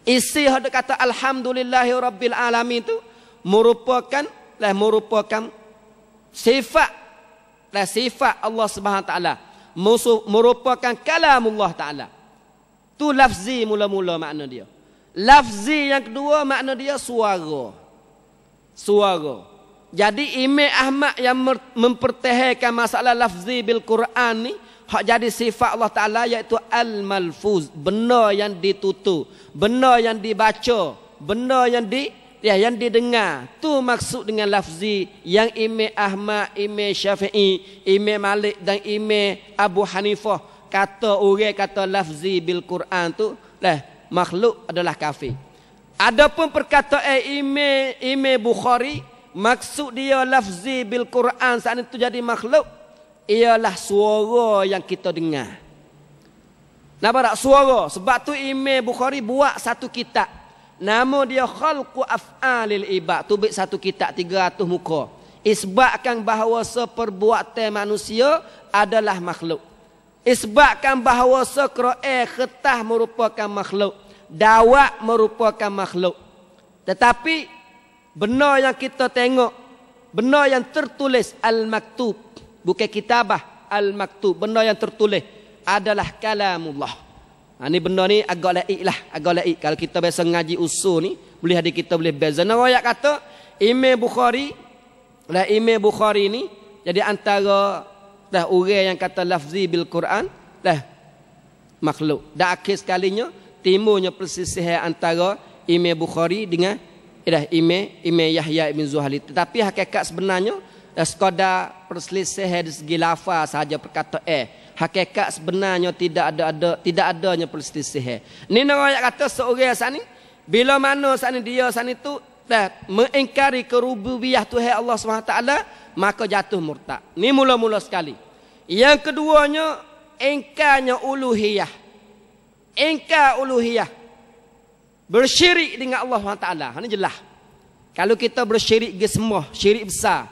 Isi ada kata alhamdulillahi rabbil alamin tu merupakan sifat dan sifat Allah Subhanahu Wa Taala merupakan kalamullah Taala. Tu lafzi mula-mula makna dia. Lafzi yang kedua makna dia suara. Suara. Jadi Imam Ahmad yang mempertahankan masalah lafzi bil Quran ni, hak jadi sifat Allah Taala iaitu al-malfuz, benda yang ditutur, benda yang dibaca, benda yang yang didengar. Tu maksud dengan lafzi yang Imam Ahmad, Imam Syafi'i, Imam Malik dan Imam Abu Hanifah kata orang kata lafzi bil Quran tu makhluk adalah kafir. Adapun perkataan Imam Bukhari maksud dia lafzi bil Quran saat itu jadi makhluk ialah suara yang kita dengar. Nampak tak suara? Sebab tu Imam Bukhari buat satu kitab. Nama dia Khalqu Af'alil Ibad. Tu satu kitab 300 muka. Isbatkan bahawa seperbuatan manusia adalah makhluk. Isbatkan bahawa Quran kertas merupakan makhluk. Dawat merupakan makhluk. Tetapi benar yang kita tengok, benar yang tertulis al-maktub, bukan kitabah, al-maktub, benar yang tertulis adalah kalamullah. Ini benda ni agak laik lah, agak laik. Kalau kita biasa ngaji usul ni, boleh ada kita boleh beza. Riwayat kata Imam Bukhari ni jadi antara orang yang kata lafzi bil Quran makhluk. Dan akhir sekalinya timbulnya persisihan antara Imam Bukhari dengan Imam Yahya ibn Zuhali. Tetapi hakikat sebenarnya sekadar perselisihan di segi lafaz sahaja perkataan. Hakikat sebenarnya tidak adanya perselisihan. Ni riwayat kata seorang sani bila mana sani dia sani tu mengingkari kerububiyah Tuhan Allah SWT, maka jatuh murtad. Ni mula-mula sekali. Yang keduanya ingkarnya uluhiyah. Ingkar uluhiyah. Bersyirik dengan Allah SWT. Ini jelas. Kalau kita bersyirik ke semua, syirik besar,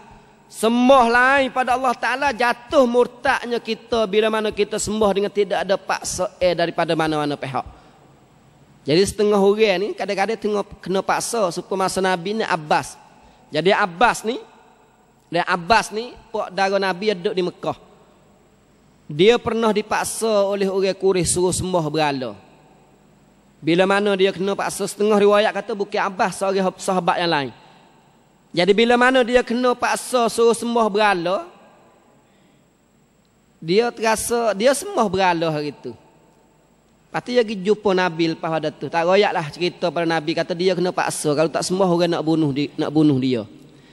sembah lain pada Allah Ta'ala, jatuh murtadnya kita bila mana kita sembah dengan tidak ada paksa daripada mana-mana pihak. Jadi setengah orang ni kadang-kadang kena paksa supaya masa Nabi ni Abbas. Jadi Abbas ni pak dara Nabi duduk di Mekah. Dia pernah dipaksa oleh orang Quraisy suruh sembah berhala. Bila mana dia kena paksa, setengah riwayat kata bukan Abbas, seorang sahabat yang lain. Jadi bila mana dia kena paksa suruh sembah berhala, dia terasa dia sembah berhala hari itu. Lepas tu dia pergi jumpa Nabi lepas pada tu. Tak royaklah cerita pada Nabi, kata dia kena paksa, kalau tak sembah orang nak bunuh dia.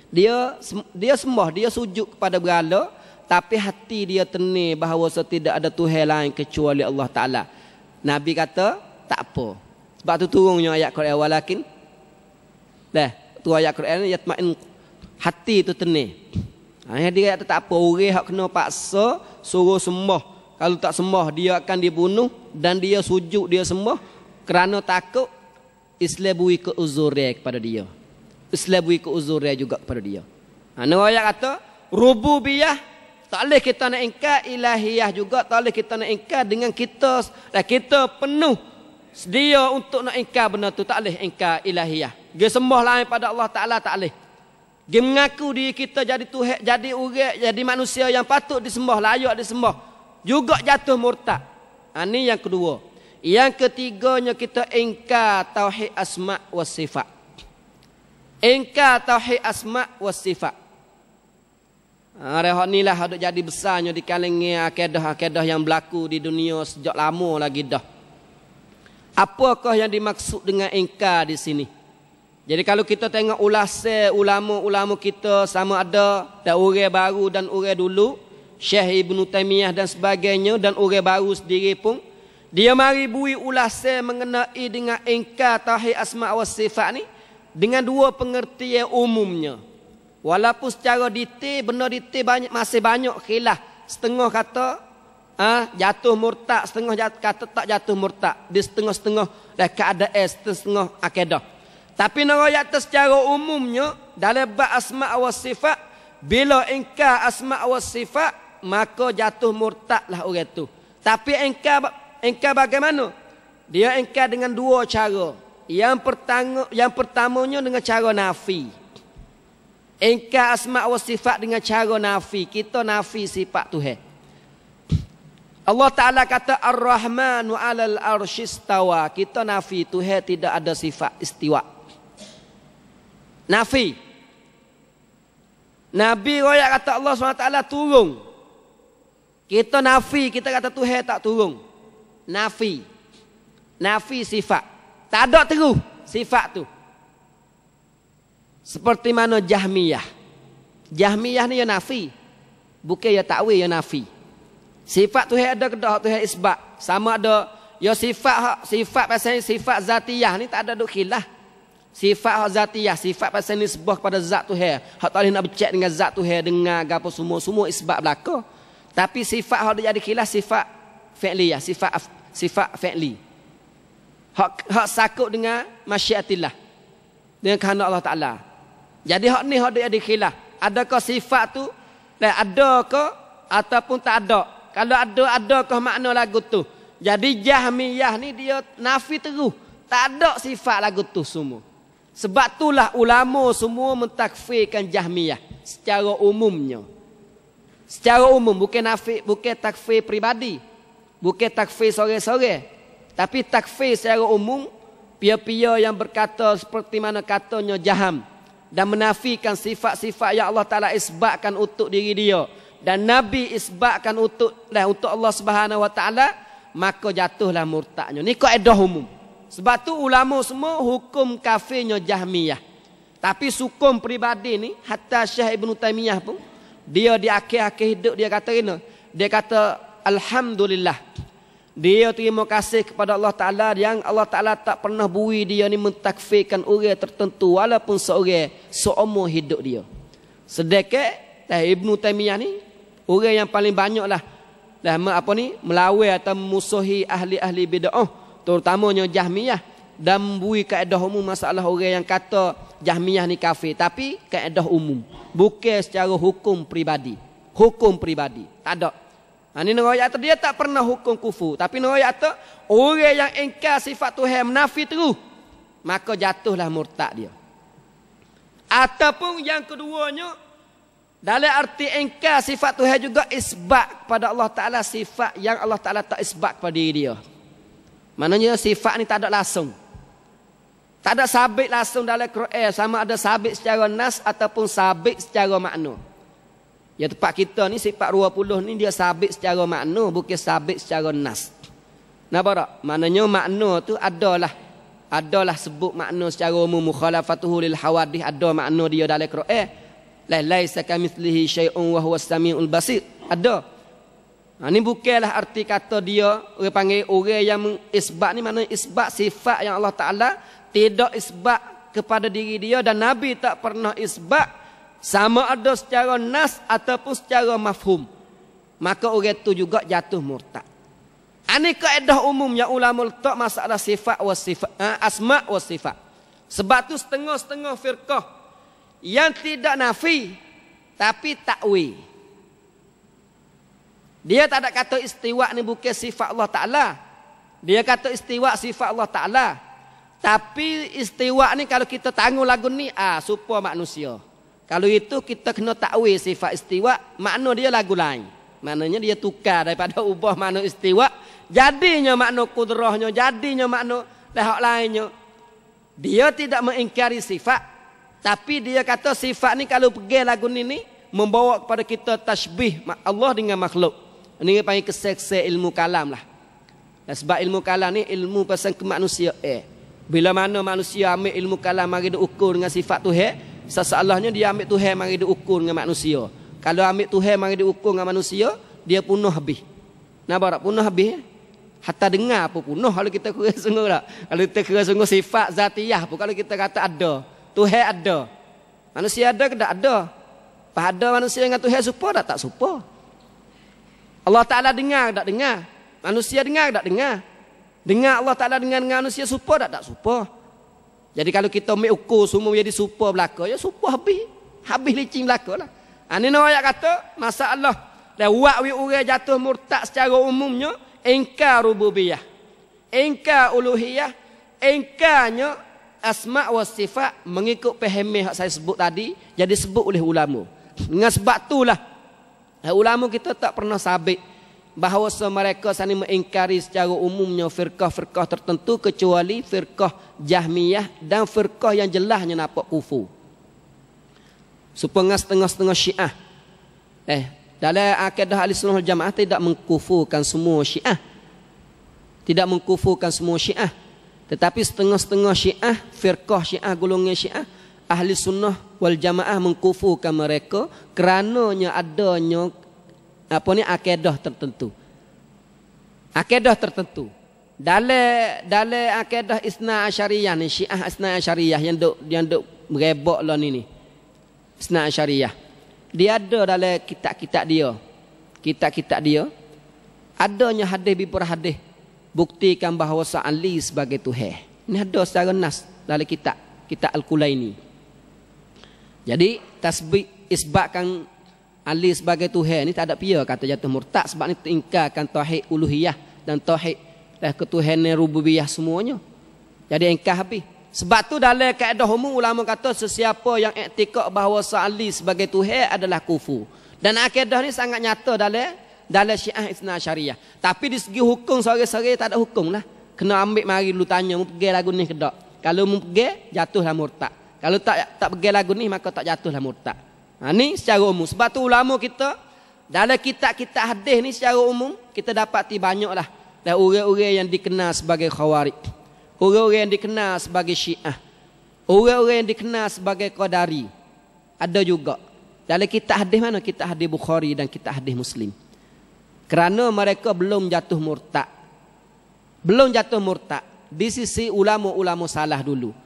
Dia sembah, dia sujud kepada berhala, tapi hati dia tenir bahawa tidak ada Tuhan lain kecuali Allah Ta'ala. Nabi kata tak apa. Sebab tu turunnya ayat Quran walakin tu ayat Quran yatma'in, hati tu tenir. Dia kata tak apa, orang hak kena paksa suruh sembah, kalau tak sembah dia akan dibunuh, dan dia sujud dia sembah kerana takut Islam beri keuzurnya kepada dia. Islam beri keuzurnya juga kepada dia. Ayat kata rububiyah tak boleh kita nak ingkar, ilahiyah juga tak boleh kita nak ingkar dengan kita penuh sedia untuk nak ingkar benda tu, tak boleh ingkar ilahiyah. Dia sembah lain pada Allah Ta'ala tak boleh. Dia mengaku diri kita jadi Tuhan, jadi orang, jadi manusia yang patut disembah, layak disembah, juga jatuh murtad. Ini yang kedua. Yang ketiganya kita ingkar tauhid asma wa sifat. Ingkar tauhid asma wa sifat. Rehak ni lah ada jadi besarnya di kalangan akidah-akidah yang berlaku di dunia sejak lama lagi dah. Apakah yang dimaksud dengan ingkar di sini? Jadi kalau kita tengok ulasan ulama-ulama kita, sama ada orang baru dan orang dulu, Syekh Ibn Taimiyah dan sebagainya, dan orang baru sendiri pun, dia mari bui ulasan mengenai dengan ingkar tauhid asma wa sifat ni dengan dua pengertian umumnya. Walaupun secara detail, benda detail masih banyak khilaf. Setengah kata jatuh murtad, setengah kata tak jatuh murtad. Di setengah-setengah keadaan, setengah akidah. Tapi riwayat secara umumnya dalam bab asma wa sifat, bila ingkar asma wa sifat, maka jatuh murtadlah orang tu. Tapi ingkar bagaimana? Dia ingkar dengan dua cara. Yang pertamanya dengan cara nafi. Ingkar asma wa sifat dengan cara nafi. Kita nafi sifat Tuhan. Allah Ta'ala kata Ar-Rahmanu 'alal arsyistawa. Kita nafi Tuhan tidak ada sifat istiwa. Nafi. Nabi royak kata Allah SWT turun. Kita nafi, kita kata Tuhan tak turun. Nafi. Nafi sifat. Tak ada terus sifat tu. Seperti mana Jahmiyah. Jahmiyah ni ya nafi. Bukan ya takwil, ya nafi. Sifat Tuhan ada kedah, Tuhan isbat. Sama ada ya sifat pasal sifat zatiyah ni tak ada duk khilaf. Sifat zatiyah, sifat pasal nisbah kepada zat Tuhan. Hak tak boleh nak bercak dengan zat Tuhan, dengar gapo semua isbat belaka. Tapi sifat hak dia jadi khilaf sifat fi'liyah, sifat fi'li. Hak sakut dengan masyiatillah. Dengan kehendak Allah Taala. Jadi hak ni hak dia jadi khilaf. Adakah sifat tu ada ke ataupun tak ada? Kalau adakah makna lagu tu? Jadi Jahmiyah ni dia nafi terus. Tak ada sifat lagu tu semua. Sebab itulah ulama semua mentakfirkan Jahmiyah secara umumnya. Secara umum, bukan nafi, bukan takfir pribadi. Bukan takfir sore-sore. Tapi takfir secara umum, pia-pia yang berkata seperti mana katanya Jaham dan menafikan sifat-sifat yang Allah Ta'ala isbatkan untuk diri dia dan Nabi isbatkan untuk Allah Subhanahu Wa Ta'ala, maka jatuhlah murtadnya. Ni kaedah umum. Sebab tu ulama semua hukum kafirnya Jahmiyah. Tapi hukum pribadi ni, hatta Syekh Ibn Taimiyah pun, dia di akhir-akhir hidup dia kata ini. Dia kata, Alhamdulillah. Dia terima kasih kepada Allah Ta'ala yang Allah Ta'ala tak pernah bui dia ni mentakfirkan orang tertentu walaupun seorang seumur hidup dia. Sedekah Ibn Taimiyah ni, orang yang paling banyak lah melawan atau memusuhi ahli-ahli bid'ah, terutamanya Jahmiyah, dan membui kaedah umum masalah orang yang kata Jahmiyah ni kafir. Tapi kaedah umum, bukan secara hukum pribadi. Hukum pribadi tak ada. Ini nerayak dia tak pernah hukum kufur. Tapi nerayak orang yang ingkar sifat Tuhan, menafi terus, maka jatuhlah murtad dia. Ataupun yang keduanya, dalam arti ingkar sifat Tuhan juga isbat kepada Allah Ta'ala sifat yang Allah Ta'ala tak isbat kepada diri dia. Maknanya sifat ni tak ada langsung. Tak ada sabit langsung dalam Quran. Sama ada sabit secara nas ataupun sabit secara makna. Ya tempat kita ni sifat 20 ni dia sabit secara makna, bukan sabit secara nas. Nampak tak? Maknanya makna tu adalah sebut makna secara umum, mukhalafatuhu lil hawadith, ada makna dia dalam Quran. Laisa kamitslihi syai'un wa huwas samiul basir. Ada. Ini bukanlah arti kata dia orang panggil orang yang mengisbat ni, maknanya isbat sifat yang Allah Ta'ala tidak isbat kepada diri dia dan Nabi tak pernah isbat, sama ada secara nas ataupun secara mafhum, maka orang itu juga jatuh murtad. Ini kaedah umum yang ulama letak masalah sifat wa sifat, asma wa sifat. Sebab tu setengah-setengah firqah yang tidak nafi tapi takwil. Dia tak ada kata istiwa ni bukan sifat Allah Ta'ala. Dia kata istiwa sifat Allah Ta'ala. Tapi istiwa ni kalau kita tanggung lagu ni, supaya manusia. Kalau itu kita kena takwil sifat istiwa, makna dia lagu lain. Maknanya dia tukar daripada ubah makna istiwa, jadinya makna kudrahnya, jadinya makna hak lainnya. Dia tidak mengingkari sifat, tapi dia kata sifat ni kalau pergi lagu ni membawa kepada kita tasbih Allah dengan makhluk. Ini panggil kesekse ilmu kalam lah. Sebab ilmu kalam ni ilmu pasal kemanusiaan. Bila mana manusia ambil ilmu kalam mari diukur dengan sifat Tuhan, sesalahnya dia ambil Tuhan mari diukur dengan manusia. Kalau ambil Tuhan mari diukur dengan manusia, dia punah habis. Nampak tak? Punah habis. Hatta dengar apa punah kalau kita kira sungguh tak? Kalau kita kira sungguh sifat zatiyah pun, kalau kita kata ada, Tuhan ada. Manusia ada ke tak ada? Pada manusia dengan Tuhan serupa tak serupa? Allah Ta'ala dengar tak dengar? Manusia dengar tak dengar? Dengar Allah Ta'ala dengan manusia serupa tak serupa? Jadi kalau kita ambil ukur semua jadi serupa belaka, ya serupa habis. Habis licin belaka lah. Ini ayat kata masalah dan wakwi orang jatuh murtad secara umumnya ingkar rububiyah, ingkar uluhiyah, ingkarnya asma wa sifat mengikut pahami yang saya sebut tadi, jadi sebut oleh ulama. Dengan sebab itulah ulama kita tak pernah sabit bahawa mereka saling mengingkari secara umumnya firqah-firqah tertentu kecuali firqah Jahmiyah dan firqah yang jelasnya nampak kufur. Supaya setengah-setengah Syiah. Dalam akidah Ahlussunnah wal Jamaah tidak mengkufurkan semua Syiah. Tidak mengkufurkan semua Syiah. Tetapi setengah-setengah Syiah, firqah Syiah, golongan Syiah, Ahlussunnah wal Jamaah mengkufurkan mereka kerananya adanya akidah tertentu. Akidah tertentu. Dalam akidah Isna Asyariyah ni, Syiah Isna Asyariyah yang duk merebak lah ni. Isna Asyariyah. Dia ada dalam kitab-kitab dia. Kitab-kitab dia adanya hadis hadis buktikan bahawa Ali sebagai Tuhan. Ini ada secara nas dalam kitab Al-Kulaini. Jadi tasbih isbatkan Ali sebagai Tuhan ni tak ada pia kata jatuh murtad, sebab ni ingkarkan tauhid uluhiyah dan tauhid ketuhanan rububiyah semuanya. Jadi ingkar habis. Sebab tu dalam kaedah umum ulama kata sesiapa yang iktikad bahawa Ali sebagai Tuhan adalah kufur. Dan akidah ni sangat nyata dalam Syiah Isna Asyariyah. Tapi di segi hukum sore-sore tak ada hukum lah. Kena ambil mari lu tanya mu pergi lagu ni ke tak. Kalau mu pergi jatuhlah murtad. Kalau tak pergi lagu ni maka tak jatuhlah murtad. Ni secara umum. Sebab tu ulama kita dalam kitab-kitab hadis ni secara umum kita dapati banyaklah dan orang-orang yang dikenal sebagai Khawarij. Orang-orang yang dikenal sebagai Syiah. Orang-orang yang dikenal sebagai Qadari. Ada juga. Dalam kitab hadis mana? Kitab hadis Bukhari dan kitab hadis Muslim. Kerana mereka belum jatuh murtad. Belum jatuh murtad. Di sisi ulama-ulama salah dulu.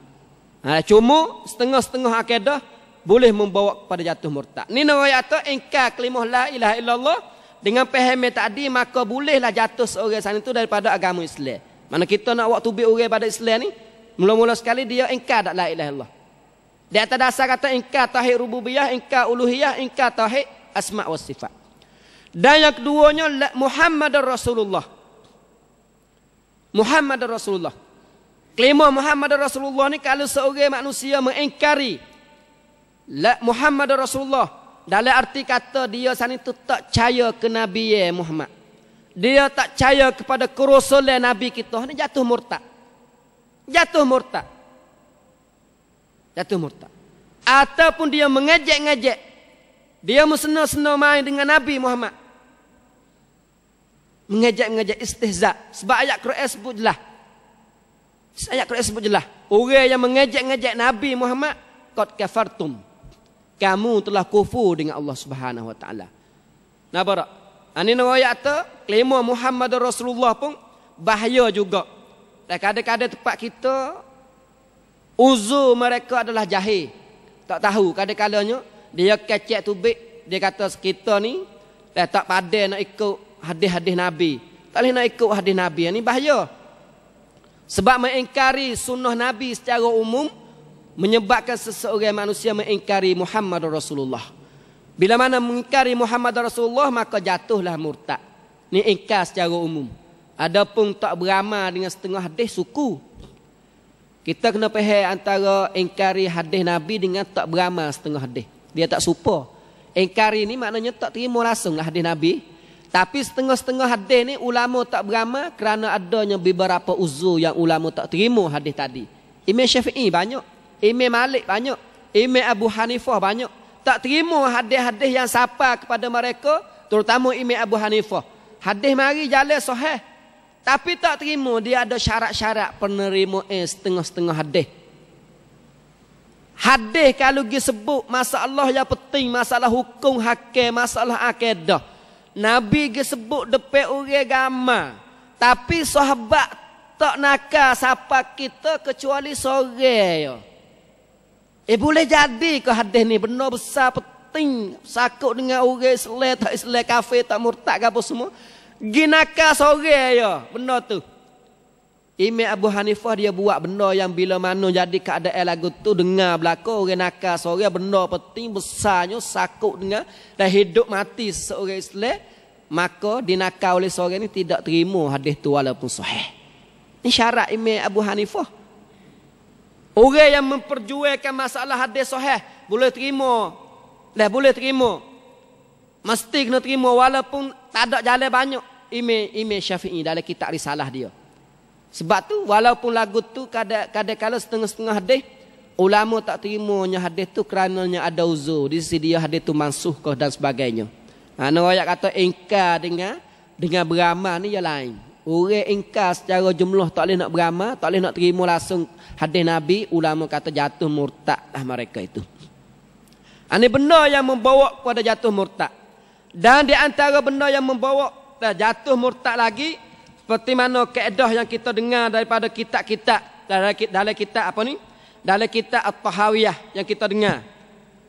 Cuma setengah-setengah akidah boleh membawa kepada jatuh murtad. Ni riwayat tu ingkar kalimah la ilaha illallah dengan paham tadi maka bolehlah jatuh seorang sana itu daripada agama Islam. Mana kita nak buat tubik orang pada Islam ni, mula-mula sekali dia ingkar tak la ilaha illallah. Di atas dasar kata ingkar tauhid rububiyah, ingkar uluhiyah, ingkar tauhid asma wa sifat. Dan yang keduanya Muhammadar Rasulullah. Muhammadar Rasulullah. Kelima Muhammadar Rasulullah ni kalau seorang manusia mengingkari Muhammadar Rasulullah dalam arti kata dia sana itu tak percaya ke Nabi Muhammad. Dia tak percaya kepada kerasulan Nabi kita. Ini jatuh murtad. Jatuh murtad. Jatuh murtad. Ataupun dia mengejek-ngejek. Dia mesena-sena main dengan Nabi Muhammad. Mengejek-ngejek istihza. Sebab ayat Quran sebut jelas. Ayat Quran sebut jelas. Orang yang mengejek-ngejek Nabi Muhammad, qad kafartum. Kamu telah kufur dengan Allah Subhanahu wa taala. Nampak tak? Ini riwayat tu, kelima Muhammad Rasulullah pun bahaya juga. Dan kadang-kadang tempat kita uzur mereka adalah jahil. Tak tahu kadang-kadangnya dia kecek tubik, dia kata kita ni tak pandai nak ikut hadis-hadis Nabi. Tak boleh nak ikut hadis Nabi. Ini bahaya. Sebab mengingkari sunnah Nabi secara umum menyebabkan seseorang manusia mengingkari Muhammad Rasulullah. Bila mana mengingkari Muhammad Rasulullah maka jatuhlah murtad. Ini ingkar secara umum. Adapun tak beramal dengan setengah hadis suku. Kita kena faham antara ingkari hadis Nabi dengan tak beramal setengah hadis. Dia tak serupa. Ingkari ni maknanya tak terima langsung lah hadis Nabi. Tapi setengah-setengah hadis ni ulama tak beramal kerana adanya beberapa uzur yang ulama tak terima hadis tadi. Imam Syafi'i banyak. Imam Malik banyak. Imam Abu Hanifah banyak. Tak terima hadis-hadis yang sapa kepada mereka, terutama Imam Abu Hanifah. Hadis mari jalan sahih. Tapi tak terima, dia ada syarat-syarat penerimaan setengah-setengah hadis. Hadis kalau disebut masalah yang penting, masalah hukum hakim, masalah akidah. Nabi disebut depan orang agama. Tapi sahabat tak nakal siapa kita kecuali seorang. Boleh jadi ke hadis ni benar besar penting sakut dengan orang Islam tak Islam kafir tak murtad ke apa semua. Ginaka seorang ya, benar tu. Imam Abu Hanifah dia buat benda yang bila mana jadi keadaan lagu tu dengar belaka orang nakal seorang benda penting besarnya sakut dengan dan hidup mati seorang Islam, maka dinakal oleh seorang ni tidak terima hadis tu walaupun sahih. Ini syarat Imam Abu Hanifah. Orang yang memperjuangkan masalah hadis sahih boleh terima. Boleh terima. Mesti kena terima walaupun tak ada jalan banyak. Imam Syafi'i dalam kitab risalah dia. Sebab tu walaupun lagu tu kadang-kadang setengah-setengah hadis, ulama tak terimanya hadis tu kerananya ada uzur. Di sisi dia hadis tu mansuh dan sebagainya. Riwayat kata ingkar dengan beramal ni yang lain. Orang ingkar secara jumlah tak boleh nak beramal, tak boleh nak terima langsung hadis Nabi, ulama kata jatuh murtad lah mereka itu. Ini benda yang membawa kepada jatuh murtad. Dan di antara benda yang membawa jatuh murtad lagi, seperti mana kaedah yang kita dengar daripada kitab-kitab, dalam kitab apa ni? Dalam kitab At-Tahawiyah yang kita dengar.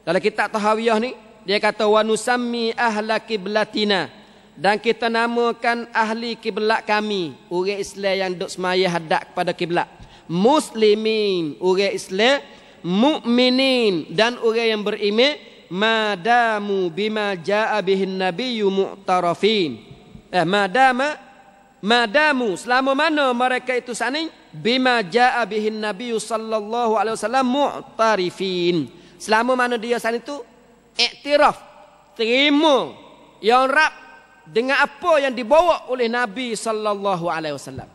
Dalam kitab Tahawiyah ni, dia kata wa nusammi ahla qiblatina, dan kita namakan ahli kiblat kami, orang Islam yang duk semaya hadap kepada kiblat, muslimin, orang Islam, mukminin, dan orang yang beriman, madamu bima jaa bihin nabiyyu mu'tarafin. Madamu, selama mana mereka itu saning bima jaa bihin nabiyyu sallallahu alaihi wasallam mu'tarifin. Selama mana dia saning itu iktiraf, terima, yang rap dengan apa yang dibawa oleh Nabi sallallahu alaihi wasallam.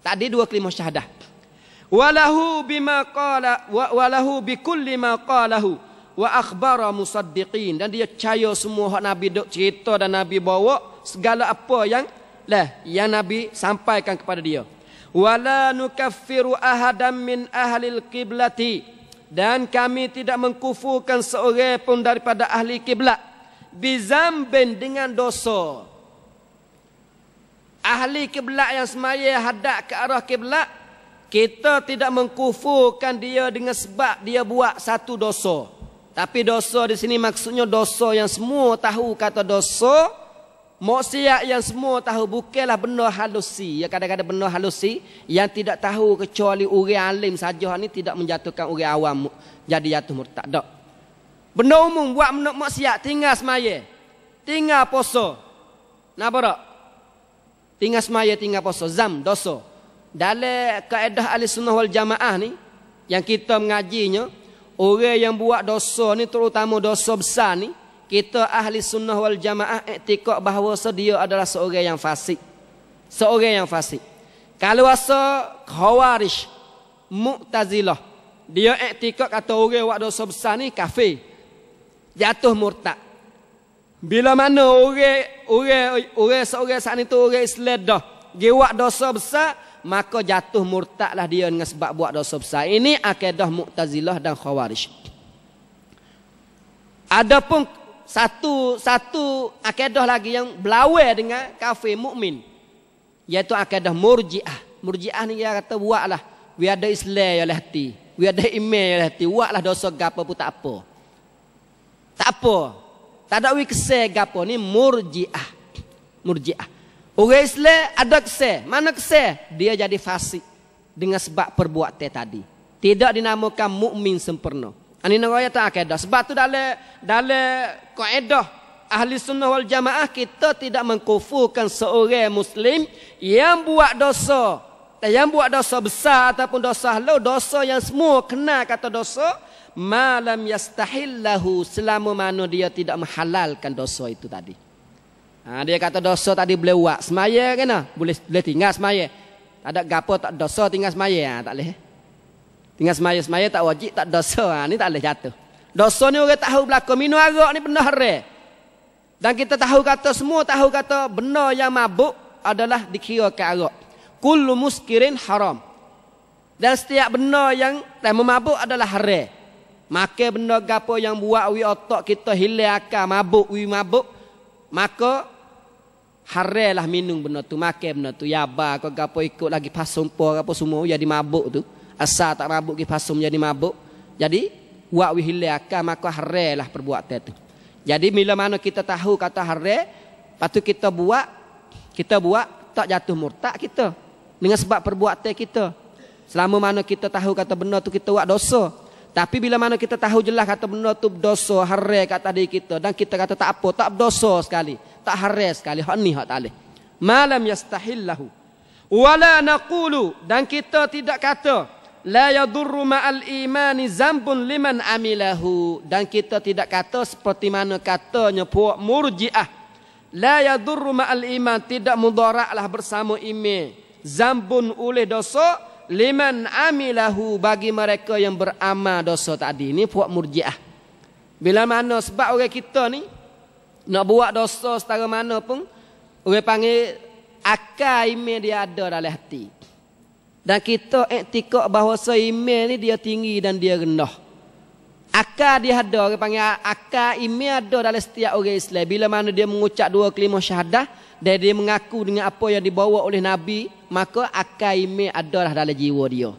Tadi dua kalimah syahadah. Walahu bima qala walahu bikulli ma qalahu wa akhbara musaddiqin, dan dia percaya semua hak Nabi dok cerita dan Nabi bawa, segala apa yang Nabi sampaikan kepada dia. Wala nukaffiru ahadam min ahlil qiblati, dan kami tidak mengkufurkan seorang pun daripada ahli kiblat bizamben dengan dosa. Ahli kiblat yang semaya hadap ke arah kiblat, kita tidak mengkufurkan dia dengan sebab dia buat satu dosa. Tapi dosa di sini maksudnya dosa yang semua tahu kata dosa, maksiat yang semua tahu, bukanlah benda halusi. Ya, kadang-kadang benda halusi yang tidak tahu kecuali orang alim saja ni tidak menjatuhkan orang awam jadi jatuh murtad. Tak. Benda umum buat maksiat, tinggal semaya, tinggal puasa. Napa tak? Tinggal semaya, tinggal puasa, zam, dosa. Dalam kaedah ahli sunnah wal jamaah ni, yang kita mengajinya, orang yang buat dosa ni, terutama dosa besar ni, kita ahli sunnah wal jamaah iktikad bahawa dia adalah seorang yang fasik. Seorang yang fasik. Kalau asa Khawarij, Mu'tazilah, dia iktikad kata orang buat dosa besar ni kafir, jatuh murtad. Bila mana orang seorang saat itu orang Islam dah dia buat dosa besar, maka jatuh murtadlah dia dengan sebab buat dosa besar. Ini akidah Mu'tazilah dan Khawarij. Adapun satu akidah lagi yang berlawan dengan kafir mukmin, iaitu akidah Murji'ah. Murji'ah ni dia kata buatlah, we ada Islam ya hati, we ada iman ya hati, buatlah dosa gapo pun tak apa. Tak apa. Tak ada we kesal gapo ni Murji'ah. Murji'ah. Orang Islam ada kesal. Mana kesal? Dia jadi fasik dengan sebab perbuatan tadi. Tidak dinamakan mukmin sempurna. Ini namanya tak akidah. Sebab tu dalam kaedah ahli sunnah wal jamaah, kita tidak mengkufurkan seorang muslim yang buat dosa. Yang buat dosa besar ataupun dosa halau, dosa yang semua kena kata dosa, malam yastahillahu, selama mana dia tidak menghalalkan dosa itu tadi. Dia kata dosa tadi boleh buat semaya kena, boleh tinggal semaya. Tak ada gapo tak dosa tinggal semaya, tak boleh. Tinggal semaya tak wajib, tak dosa. Ni tak boleh jatuh. Dosa ni orang tahu berlaku, minum arak ni benda haram. Dan kita tahu kata, semua tahu kata benda yang mabuk adalah dikirakan arak. Kullu muskirin haram. Dan setiap benda yang memabuk adalah haram. Maka benda gapo yang buat wi otak kita hilang akal, mabuk, maka haram lah minum benda tu, makan benda tu. Yaba kau gapo ikut lagi pasumpo apa semua jadi mabuk tu. Asal tak mabuk ke pasum jadi mabuk. Jadi buat wi hilang akal, maka haram lah perbuatan tu. Jadi bila mana kita tahu kata haram, patut kita buat tak jatuh murtad kita dengan sebab perbuatan kita. Selama mana kita tahu kata benda tu kita buat dosa. Tapi bila mana kita tahu jelas kata benda tu dosa, haram kata diri kita, dan kita kata tak apa, tak dosa sekali, tak haram sekali, hak ni hak tak boleh. Malam yastahillahu. Wala naqulu, dan kita tidak kata la yadurru ma'al imani zambun liman amilahu. Dan kita tidak kata seperti mana katanya puak Murji'ah, la yadurru ma'al iman, tidak mudaratlah bersama iman, zambun oleh dosa, liman amilahu, bagi mereka yang beramal dosa tadi. Ini puak Murji'ah. Bila mana sebab orang kita ni nak buat dosa setara mana pun, orang panggil akal iman dia ada dalam hati. Dan kita iktikad bahawa iman ni dia tinggi dan dia rendah. Akal dia ada, orang panggil akal iman ada dalam setiap orang Islam. Bila mana dia mengucap dua kalimah syahadah dan dia mengaku dengan apa yang dibawa oleh Nabi, maka akal iman ada dalam jiwa dia.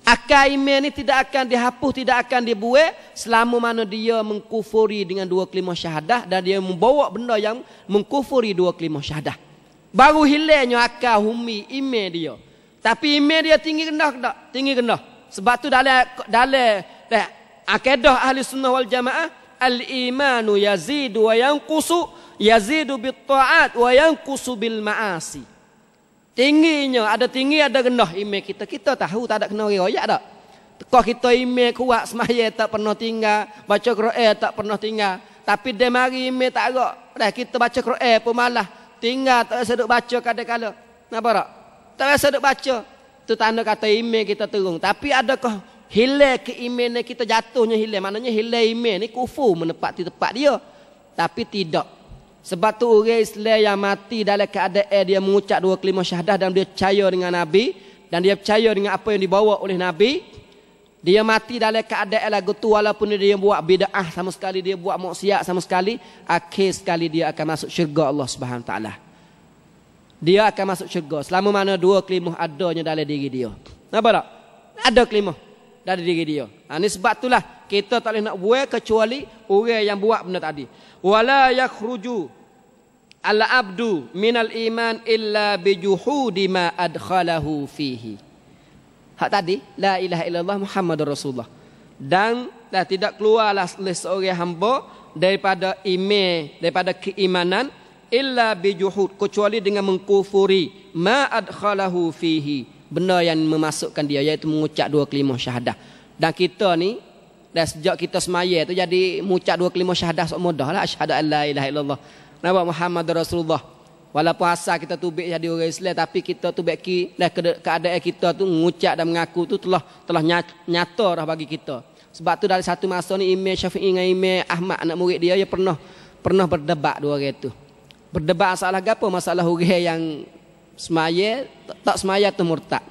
Akal iman ni tidak akan dihapus, tidak akan dibuat selama mana dia mengkufuri dengan dua kalimah syahadah dan dia membawa benda yang mengkufuri dua kalimah syahadah. Baru hilangnya akal humi iman dia. Tapi iman dia tinggi rendah tak? Tinggi rendah. Sebab tu dalam akidah ahli sunnah wal jamaah, al-imanu yazidu wa yanqusu, yazidu bit ta'at wa yanqusu bil ma'asi. Tingginya, ada tinggi ada rendah iman kita. Kita tahu tak ada kena riwayat tak? Kalau kita iman kuat, semaya tak pernah tinggal, baca Quran tak pernah tinggal. Tapi dia mari iman tak agak. Dah kita baca Quran pun malah tinggal, tak rasa duk baca kadang-kadang. Nampak tak? Tak rasa duk baca. Itu tanda kata iman kita turun. Tapi adakah hilang keimanan kita, jatuhnya hilang? Maknanya hilang iman ni kufur menepati tempat dia. Tapi tidak. Sebab tu orang Islam yang mati dalam keadaan dia mengucap dua kalimah syahadah dan dia percaya dengan Nabi dan dia percaya dengan apa yang dibawa oleh Nabi, dia mati dalam keadaan lagu tu walaupun dia buat bid'ah sama sekali, dia buat maksiat sama sekali, akhir sekali dia akan masuk syurga Allah Subhanahu Wa Taala. Dia akan masuk syurga selama mana dua kalimah adanya dalam diri dia. Nampak tak? Ada kalimah dalam diri dia. Ini sebab itulah kita tak boleh nak buat kecuali orang yang buat benda tadi. Wala yakhruju al-abdu minal iman illa bijuhudi ma adkhalahu fihi. Hak tadi, la ilaha illallah Muhammadur Rasulullah. Dan tidak keluarlah oleh seorang hamba daripada iman, daripada keimanan, illa bijuhud, kecuali dengan mengkufuri ma adkhalahu fihi, benda yang memasukkan dia, iaitu mengucap dua kalimah syahadah. Dan kita ni dah sejak kita semaya tu jadi mengucap dua kalimah syahadah sok mudah lah, asyhadu an la ilaha illallah Nabi Muhammad Rasulullah. Walaupun asal kita tubik jadi orang Islam, tapi kita tubik dah keadaan kita tu mengucap dan mengaku tu telah nyata dah bagi kita. Sebab tu dari satu masa ni Imam Syafi'i dengan Imam Ahmad anak murid dia pernah berdebat dua orang tu. Berdebat masalah apa? Masalah orang yang semaya tak semaya tu murtad.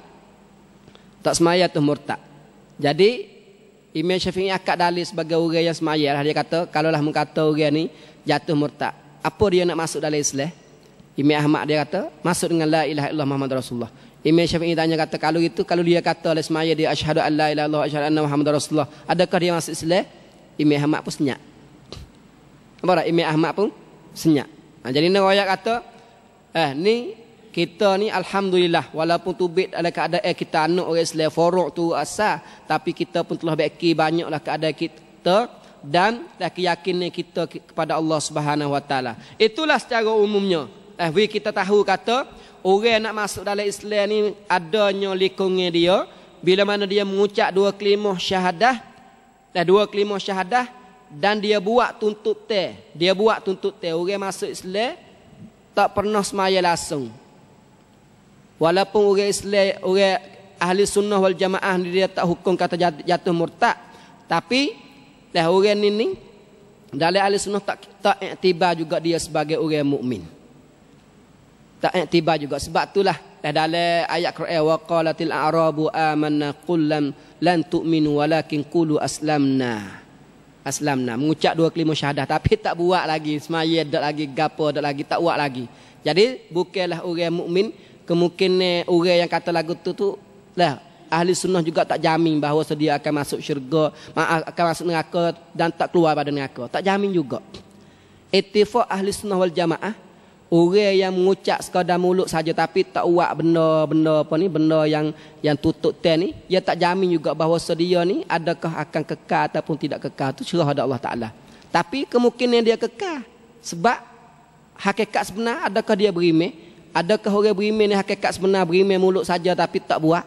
Tak semaya tu murtad. Jadi Imam Syafi'i akad dalil sebagai orang yang semaya lah. Dia kata kalaulah mengkata orang ni jatuh murtad, apa dia nak masuk dalam Islam? Imam Ahmad dia kata masuk dengan la ilaha illallah Muhammad Rasulullah. Imam Syafi'i tanya kata kalau dia kata oleh semaya dia asyhadu an la ilaha illallah asyhadu anna Muhammad Rasulullah, adakah dia masuk Islam? Imam Ahmad pun senyap. Apa tak? Imam Ahmad pun senyap. Jadi ni riwayat kata ni kita ni alhamdulillah walaupun tubik dalam keadaan kita anak orang Islam furuk tu asal, tapi kita pun telah baki banyaklah keadaan kita dan keyakinan kita kepada Allah Subhanahu Wa Taala. Itulah secara umumnya. Kita tahu kata orang nak masuk dalam Islam ni adanya likungnya dia bila mana dia mengucap dua kalimah syahadah dan dia buat tuntut teh. Orang masuk Islam tak pernah semaya langsung. Walaupun orang Islam, orang ahli sunnah wal jamaah dia tak hukum kata jatuh murtad, tapi orang ini dalam ahli sunnah tak iktibar juga dia sebagai orang mukmin. Tak iktibar juga. Sebab itulah dalam ayat Quran wa qalatil a'rabu amanna qul lan tu'minu walakin qulu aslamna. Mengucap dua kalimah syahadah tapi tak buat lagi semaya, tak lagi gapo, tak lagi tak buat lagi. Jadi bukanlah orang mukmin. Kemungkinan orang yang kata lagu tu lah ahli sunnah juga tak jamin bahawa dia akan masuk syurga, akan masuk neraka dan tak keluar pada neraka. Tak jamin juga. Ittifaq ahli sunnah wal jamaah, orang yang mengucap sekadar mulut saja tapi tak buat benda yang tutup ten ni, dia tak jamin juga bahawa dia ni adakah akan kekal ataupun tidak kekal. Tu serah pada Allah Taala. Tapi kemungkinan dia kekal sebab hakikat sebenar adakah dia beriman? Adakah orang beriman ni hakikat sebenar beriman mulut saja tapi tak buat?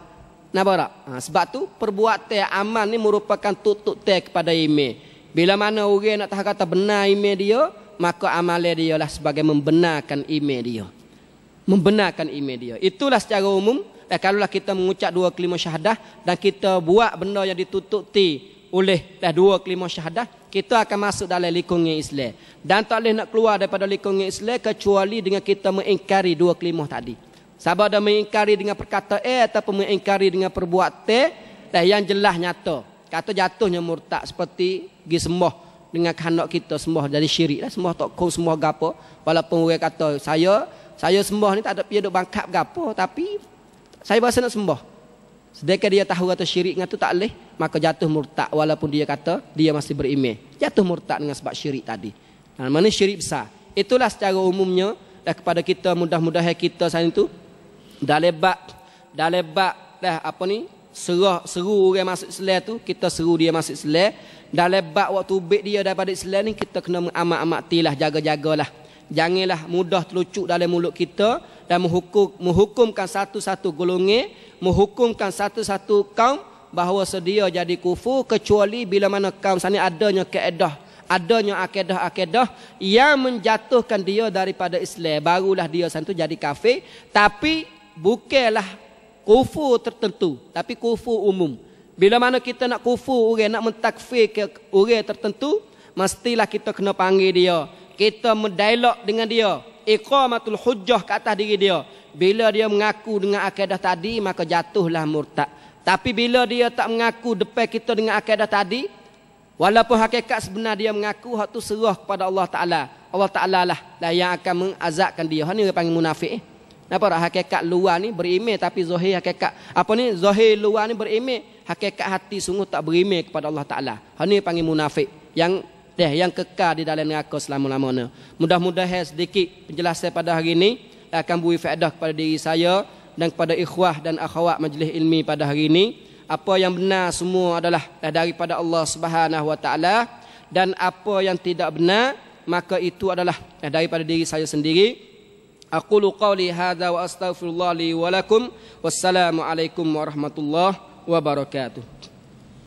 Napa tak? Sebab tu perbuatan amal ni merupakan tutup teh kepada iman. Bila mana orang nak tahu kata benar iman dia, maka amal dia lah sebagai membenarkan iman dia. Membenarkan iman dia. Itulah secara umum. Kalaulah kita mengucap dua kelima syahadah dan kita buat benda yang ditutupi oleh dua kelima syahadah, kita akan masuk dalam lingkungan Islam. Dan tak boleh nak keluar daripada lingkungan Islam kecuali dengan kita mengingkari dua kelima tadi. Sama ada mengingkari dengan perkataan ataupun mengingkari dengan perbuatan yang jelas nyata. Kata jatuhnya murtad seperti pergi sembah dengan kehendak kita sembah jadi syirik lah, sembah tak kau sembah gapo. Walaupun orang kata saya sembah ni tak ada pergi duk bangkap gapo, tapi saya berasa nak sembah. Sedangkan dia tahu kata syirik dengan tu tak boleh, maka jatuh murtad walaupun dia kata dia masih beriman. Jatuh murtad dengan sebab syirik tadi. Mana syirik besar. Itulah secara umumnya dan kepada kita mudah-mudahan kita saat itu dah lebat dah apa ni seru orang masuk Islam tu, kita seru dia masuk Islam. Dah lebat waktu ubik dia daripada Islam ni, kita kena amat-amatilah, jaga-jagalah. Janganlah mudah terlucuk dalam mulut kita dan menghukumkan satu-satu golongan, menghukumkan satu-satu kaum bahawa sedia jadi kufur, kecuali bila mana kaum sana adanya akidah yang menjatuhkan dia daripada Islam, barulah dia santu jadi kafir. Tapi bukanlah kufur tertentu, tapi kufur umum. Bila mana kita nak kufur orang, nak mentakfir ke orang tertentu, mestilah kita kena panggil dia, kita mendialog dengan dia, iqamatul hujjah ke atas diri dia. Bila dia mengaku dengan akidah tadi, maka jatuhlah murtad. Tapi bila dia tak mengaku depan kita dengan akidah tadi, walaupun hakikat sebenar dia mengaku, hak tu serah kepada Allah Ta'ala. Allah Ta'ala lah yang akan mengazabkan dia. Hak ni dia panggil munafik. Nampak tak? Hakikat luar ni beriman, tapi zahir hakikat zahir luar ni beriman, hakikat hati sungguh tak beriman kepada Allah Ta'ala. Hak ni panggil munafik yang kekal di dalam neraka selama-lamanya. Mudah-mudahan sedikit penjelasan pada hari ini akan beri faedah kepada diri saya dan kepada ikhwah dan akhwat majlis ilmi pada hari ini. Apa yang benar semua adalah daripada Allah Subhanahu Wa Taala, dan apa yang tidak benar maka itu adalah daripada diri saya sendiri. Aqulu qawli hadza wa astaghfirullah li wa lakum. Wassalamu alaikum warahmatullahi wabarakatuh.